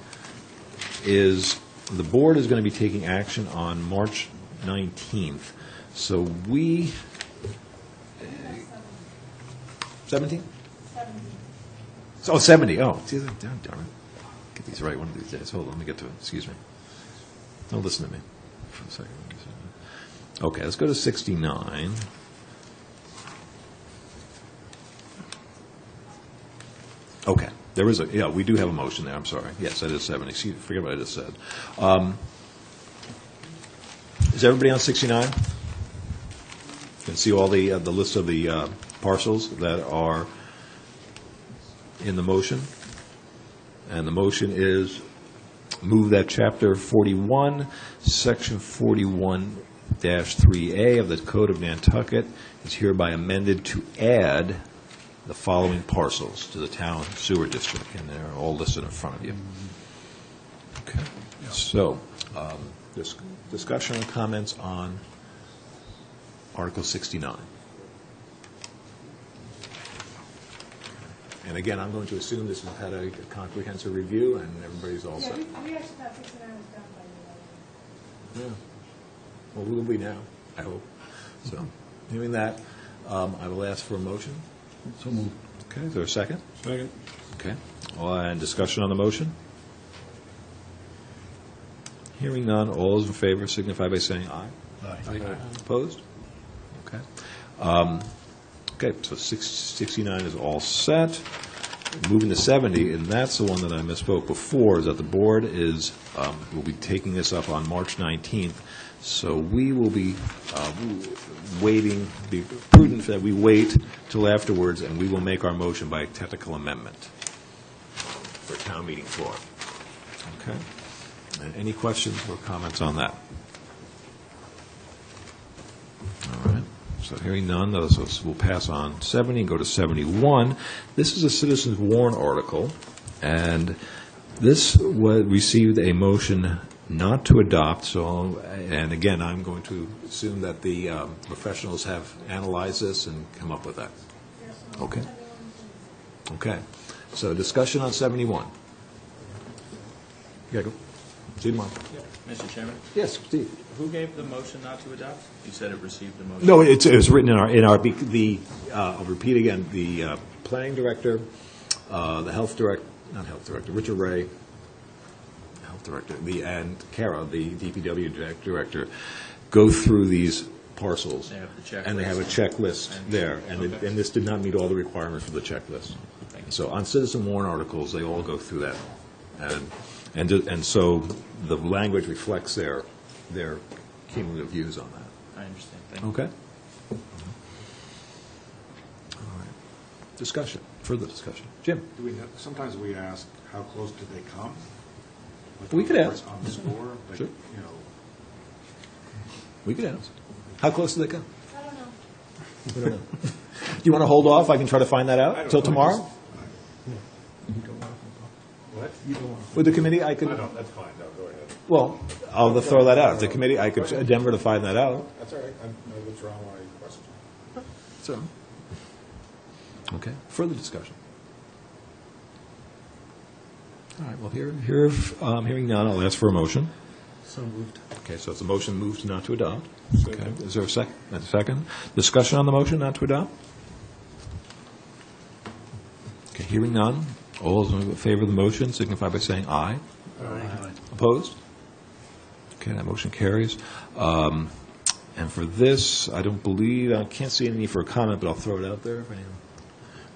is, the board is going to be taking action on March 19th. So 17? 70. Oh, darn it. Get these right one of these days. Hold on, let me get to it. Excuse me. Don't listen to me for a second. Okay, let's go to 69. Okay, we do have a motion there, I'm sorry. Yes, that is 70. Forget what I just said. Is everybody on 69? You can see all the list of the parcels that are in the motion. And the motion is move that Chapter 41, Section 41-3A of the Code of Nantucket is hereby amended to add the following parcels to the town sewer district, and they're all listed in front of you. Okay. So, discussion and comments on Article 69. And again, I'm going to assume this has had a comprehensive review and everybody's all set. We actually thought 69 was done by Yeah. Well, we will be now, I hope. So, doing that, I will ask for a motion. So moved. Okay, is there a second? Second. Okay. And discussion on the motion? Hearing none, all those in favor signify by saying aye. Aye. Opposed? Okay. Okay, so 69 is all set. Moving to 70, and that's the one that I misspoke before, is that the board will be taking this up on March 19th. So we will be waiting, be prudent that we wait till afterwards, and we will make our motion by technical amendment for town meeting floor. Okay? And any questions or comments on that? All right. So hearing none, we'll pass on 70 and go to 71. This is a citizens warrant article, and this received a motion not to adopt. So, and again, I'm going to assume that the professionals have analyzed this and come up with that. Okay. Okay. So discussion on 71. Yeah, go. Steve, Mark. Mr. Chairman? Yes, Steve. Who gave the motion not to adopt? You said it received the motion. No, it was written in our I'll repeat again, the planning director, the health director, not health director, Richard Ray, health director, and Kara, the DPW director, go through these parcels. They have the checklist. And they have a checklist there, and this did not meet all the requirements for the checklist. So on citizen warrant articles, they all go through that. And so the language reflects their cumulative views on that. I understand. Thank you. Okay? All right. Discussion, further discussion. Jim? Sometimes we ask, how close do they come? Like We could ask. On the score, but, Sure. you know. We could ask. How close do they come? I don't know. We don't know. Do you want to hold off? I can try to find that out till tomorrow? What? With the committee, I could, That's fine, no, go ahead. well, I'll throw that out. The committee, I could endeavor to find that out. That's all right, I withdraw my question. So, okay, further discussion. All right, well, hearing none, I'll ask for a motion. So moved. Okay, so it's a motion moved not to adopt. Okay, is there a second? A second? Discussion on the motion not to adopt? Okay, hearing none, all those in favor of the motion signify by saying aye. Aye. Opposed? Okay, that motion carries. And for this, I can't see any need for a comment, but I'll throw it out there. If anyone-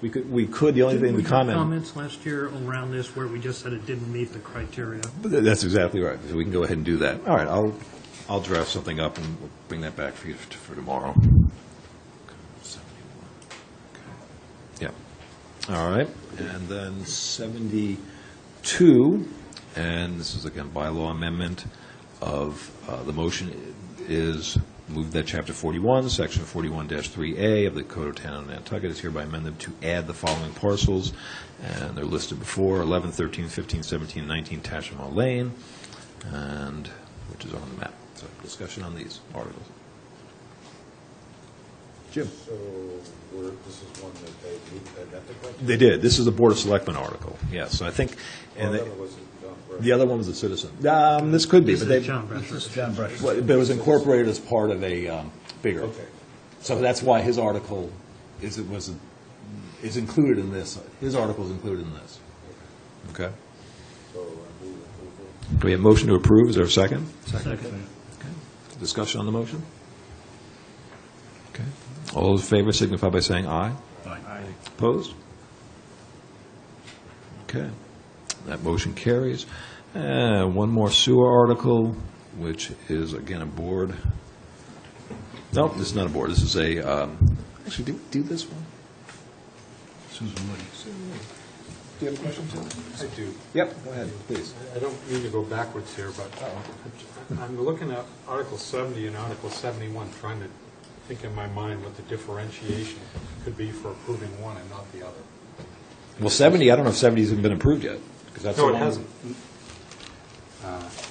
We could, the only thing we had comment. comments last year around this where we just said it didn't meet the criteria. That's exactly right. So we can go ahead and do that. All right, I'll draft something up and we'll bring that back for you for tomorrow. Yeah. All right, and then 72, and this is again bylaw amendment of, the motion is Move that Chapter 41, Section 41-3A of the Code of Town of Nantucket is hereby amended to add the following parcels, and they're listed before, 11, 13, 15, 17, 19 Tashimo Lane, and, which is on the map. So discussion on these articles. Jim? So this is one that they identified? They did. This is a Board of Selectmen article, yes. So I think, and The they- other was John Brush. the other one was a citizen. This could be, but they, John Brush. well, but it was incorporated as part of a bigger. Okay. So that's why his article is included in this. His article is included in this. Okay. So I move approval. Do we have a motion to approve? Is there a second? Second. Discussion on the motion? Okay. All those in favor signify by saying aye. Aye. Opposed? Okay. That motion carries. One more sewer article, which is, again, a board. No, this is not a board. This is a, actually, do we do this one? Susan Woody. Do you have a question, Tim? I do. Yep, go ahead, please. I don't mean to go backwards here, but I'm looking at Article 70 and Article 71, trying to think in my mind what the differentiation could be for approving one and not the other. Well, 70, I don't know if 70's even been approved yet, because that's No, the it one- hasn't.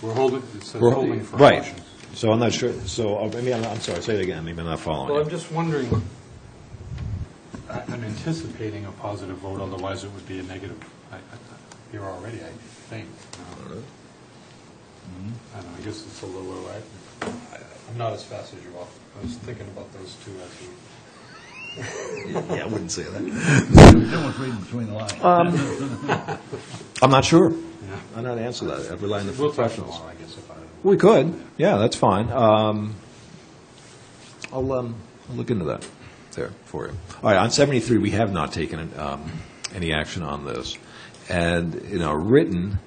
We're holding, it says We're- holding for right. motions. So I'm not sure, so, maybe, I'm sorry, say it again, maybe I'm not following Well, you. I'm just wondering, I'm anticipating a positive vote, otherwise it would be a negative here already, I think. I don't know, I guess it's a little low. I'm not as fast as you are. I was thinking about those two as you. Yeah, I wouldn't say that. No one's reading between the lines. I'm not sure. Yeah. I'm not answer that. I rely on the We'll talk professionals. tomorrow, I guess, if I. We could, yeah, that's fine. I'll look into that there for you. All right, on 73, we have not taken any action on this. And in our written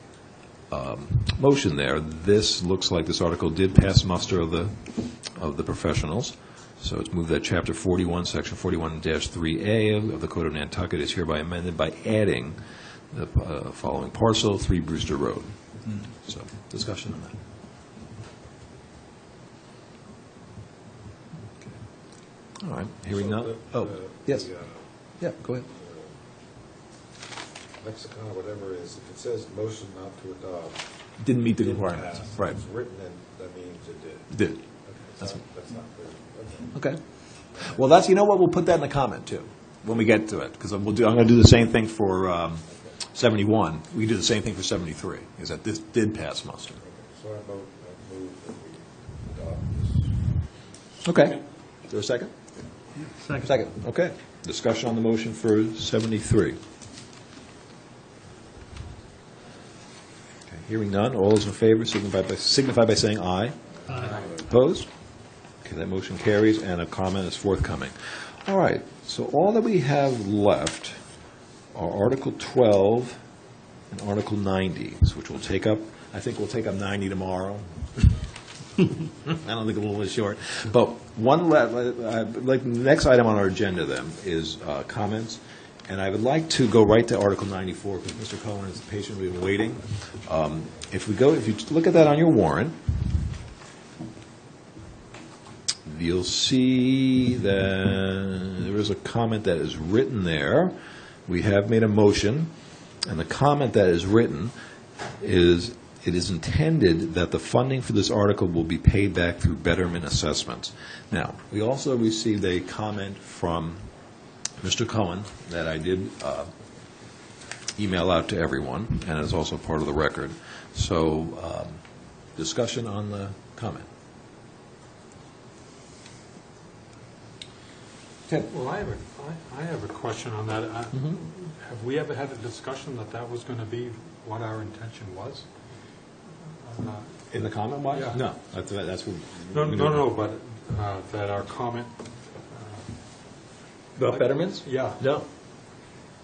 motion there, this looks like this article did pass muster of the professionals. So it's moved that Chapter 41, Section 41-3A of the Code of Nantucket is hereby amended by adding the following parcel, 3 Brewster Road. So, discussion on that. All right, hearing none. Oh, yes. Yeah, go ahead. Lexicon or whatever it is, if it says motion not to adopt. Didn't meet the didn't requirements. pass. Right. If it's written in, that means it did. Did. Okay, That's that's not clear. Okay. Well, that's, you know what, we'll put that in the comment, too, when we get to it, because I'm going to do the same thing for 71. We can do the same thing for 73, is that this did pass muster. So I move that we adopt this. Okay. Is there a second? Second. Second, okay. Discussion on the motion for 73. Okay, hearing none, all those in favor signify by saying aye. Aye. Opposed? Okay, that motion carries, and a comment is forthcoming. All right, so all that we have left are Article 12 and Article 90, which we'll take up, I think we'll take up 90 tomorrow. I don't think we'll be short. But like the next item on our agenda then is comments, and I would like to go right to Article 94 because Mr. Cohen is patiently waiting. If you look at that on your warrant, you'll see that there is a comment that is written there. We have made a motion, and the comment that is written is, it is intended that the funding for this article will be paid back through betterment assessments. Now, we also received a comment from Mr. Cohen that I did email out to everyone, and it's also part of the record. So, discussion on the comment. Ted? Well, I have a question on that. Have we ever had a discussion that that was going to be what our intention was? In the comment wise? Yeah. No, that's what. No, but that our comment. About betterments? Yeah. No.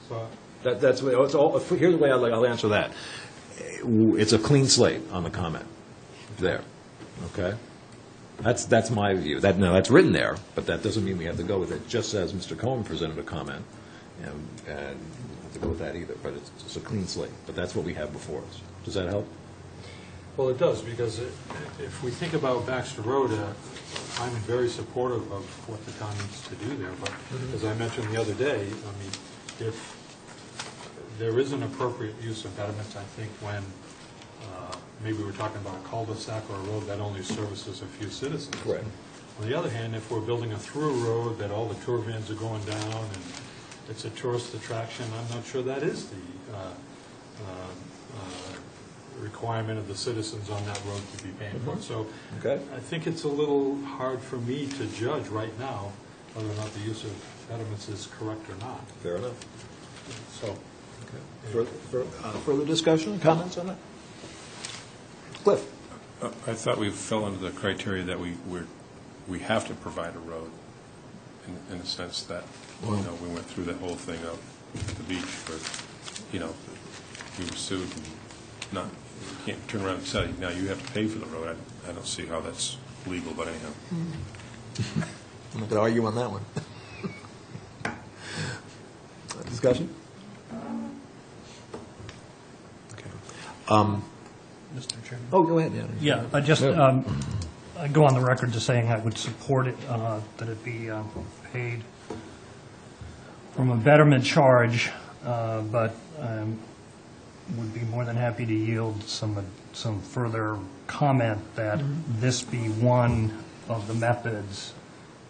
So, That's it's all. Here's the way I'll answer that. It's a clean slate on the comment there. Okay. That's my view. That's written there, but that doesn't mean we have to go with it. Just as Mr. Cohen presented a comment, and we don't have to go with that either. But it's a clean slate. But that's what we have before us. Does that help? well, it does, because if we think about Baxter Road, I'm very supportive of what the town needs to do there, but as I mentioned the other day, I mean, if there is an appropriate use of betterments, I think when maybe we're talking about a cul-de-sac or a road that only services a few citizens. Correct. On the other hand, if we're building a through road that all the tour vans are going down and it's a tourist attraction, I'm not sure that is the requirement of the citizens on that road to be paying for it. So Okay. I think it's a little hard for me to judge right now whether or not the use of betterments is correct or not. Fair enough. So, Further discussion, comments on that? Cliff? I thought we fell into the criteria that we have to provide a road, in the sense that, we went through the whole thing up at the beach where, we were sued and you can't turn around and say, now you have to pay for the road. I don't see how that's legal, but anyhow. I'm not going to argue on that one. Discussion? Okay. Mr. Chairman? Oh, go ahead, Yeah, I just, I go on the record to saying I would support it, that it be paid from a betterment charge, but would be more than happy to yield some further comment that this be one of the methods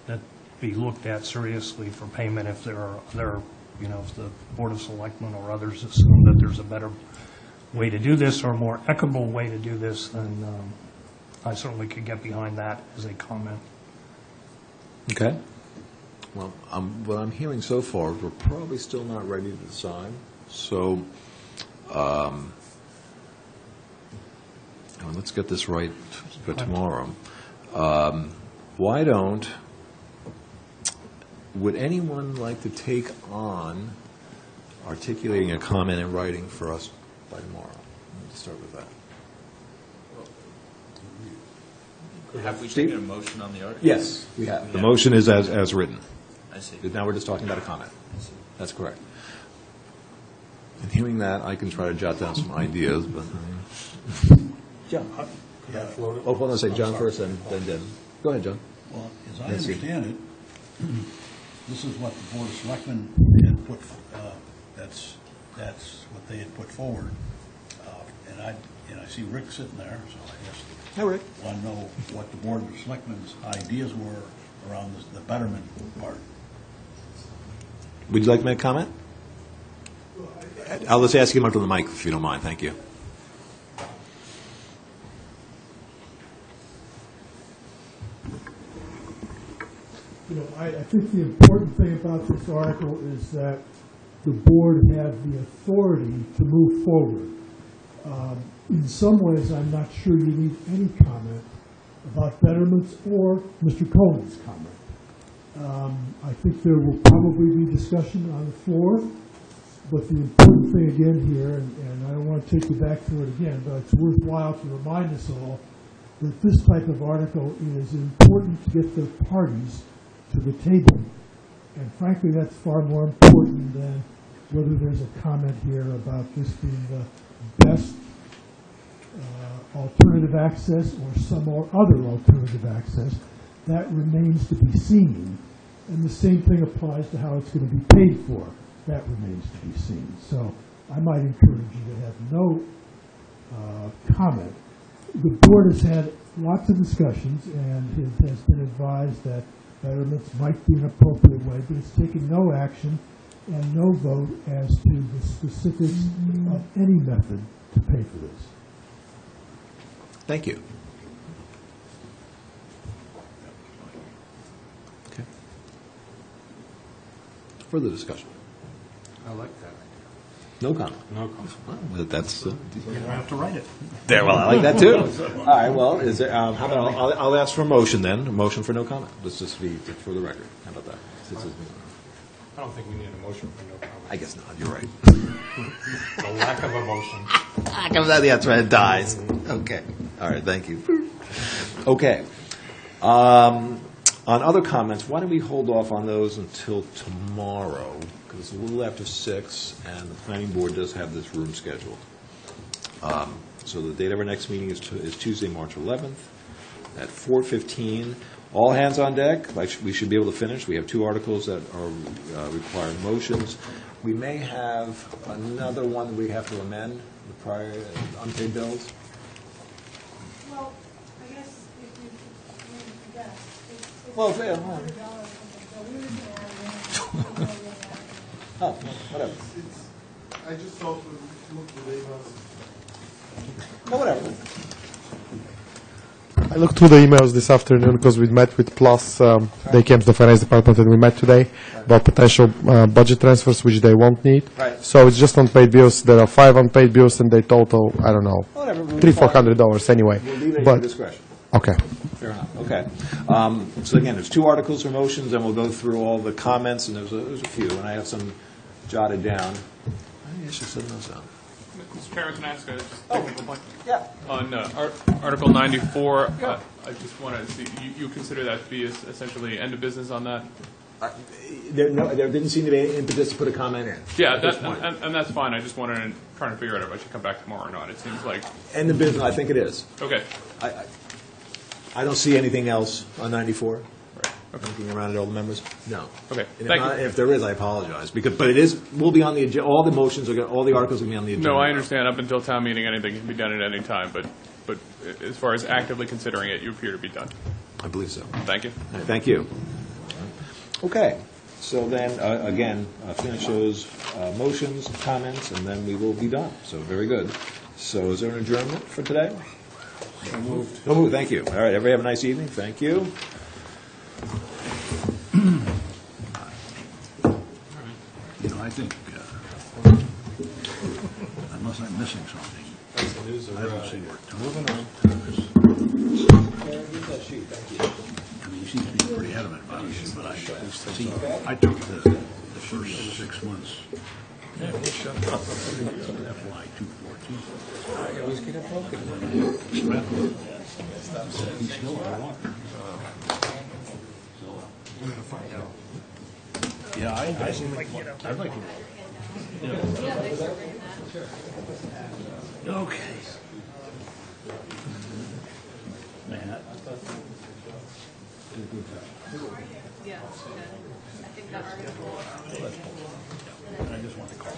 that be looked at seriously for payment if there are other, if the Board of Selectmen or others assume that there's a better way to do this or a more equitable way to do this, then I certainly could get behind that as a comment. Okay. Well, what I'm hearing so far, we're probably still not ready to decide. So let's get this right for tomorrow. Would anyone like to take on articulating a comment in writing for us by tomorrow? Let's start with that. Have we taken a motion on the article? Yes, we have. The motion is as written. I see. Now we're just talking about a comment. I see. That's correct. And hearing that, I can try to jot down some ideas, but... John. Oh, hold on a second. John first, then Deb. Go ahead, John. Well, as I Yes, sir. understand it, this is what the Board of Selectmen had put, that's what they had put forward. And I see Rick sitting there, so I guess Hi, Rick. I want to know what the Board of Selectmen's ideas were around the betterment part. Would you like to make a comment? I'll just ask you up to the mic if you don't mind. Thank you. I think the important thing about this article is that the board had the authority to move forward. In some ways, I'm not sure you need any comment about betterments or Mr. Cohen's comment. I think there will probably be discussion on the floor, but the important thing again here, and I don't want to take you back through it again, but it's worthwhile to remind us all that this type of article is important to get the parties to the table. And frankly, that's far more important than whether there's a comment here about this being the best alternative access or some other alternative access. That remains to be seen. And the same thing applies to how it's going to be paid for. That remains to be seen. So I might encourage you to have no comment. The board has had lots of discussions and it has been advised that betterments might be an appropriate way, but it's taken no action and no vote as to the specifics of any method to pay for this. Thank you. Okay. Further discussion? I like that. No comment? No comment. Well, that's... You don't have to write it. There, well, I like that too. All right, well, is there, how about, I'll ask for a motion then, a motion for no comment. Let's just be for the record. How about that? I don't think we need a motion for no comment. I guess not, you're right. The lack of a motion. That's right, it dies. Okay, all right, thank you. Okay. On other comments, why don't we hold off on those until tomorrow? Because it's a little after 6, and the planning board does have this room scheduled. So the date of our next meeting is Tuesday, March 11th. at 4:15. All hands on deck. We should be able to finish. We have 2 articles that are requiring motions. We may have another one that we have to amend, the prior unpaid bills. Well, I guess if you, yes. Well, oh, whatever. I just thought to look through the emails. No, whatever. I looked through the emails this afternoon because we met with Plus. They came to the finance department and we met today about potential budget transfers, which they won't need. Right. So it's just unpaid bills. There are 5 unpaid bills and they total, I don't know, Whatever. $300-400 anyway. We'll leave it at But- your discretion. Okay. Fair enough, okay. So again, there's 2 articles or motions, and we'll go through all the comments, and there's a few, and I have some jotted down. I should send those out. Mr. Chairman, can I ask a technical point? Yeah. On Article 94, I just want to see, you consider that to be essentially end of business on that? There didn't seem to be any impetus to put a comment in. Yeah, at this point. and that's fine. I just wanted to trying to figure out if I should come back tomorrow or not. It seems like... End of business, I think it is. Okay. I don't see anything else on 94. Right. Okay. Looking around at all the members? No. Okay. And Thank you. if there is, I apologize. But it is, will be on the agenda, all the motions, all the articles will be on the agenda. No, I understand. Up until town meeting, anything can be done at any time, but as far as actively considering it, you appear to be done. I believe so. Thank you. Thank you. Okay, so then, again, finish those motions, comments, and then we will be done. So, very good. So, is there an adjournment for today? So moved. So moved, thank you. All right, everybody have a nice evening. Thank you. You know, I think, unless I'm missing something, I don't see where Tom is. I mean, he seems to be pretty adamant about it, but I took the first 6 months. FY 214. He's still underwater. I'm going to find out. Yeah, I'd like to. Okay. Matt. Yeah, I think that article. I just want to call.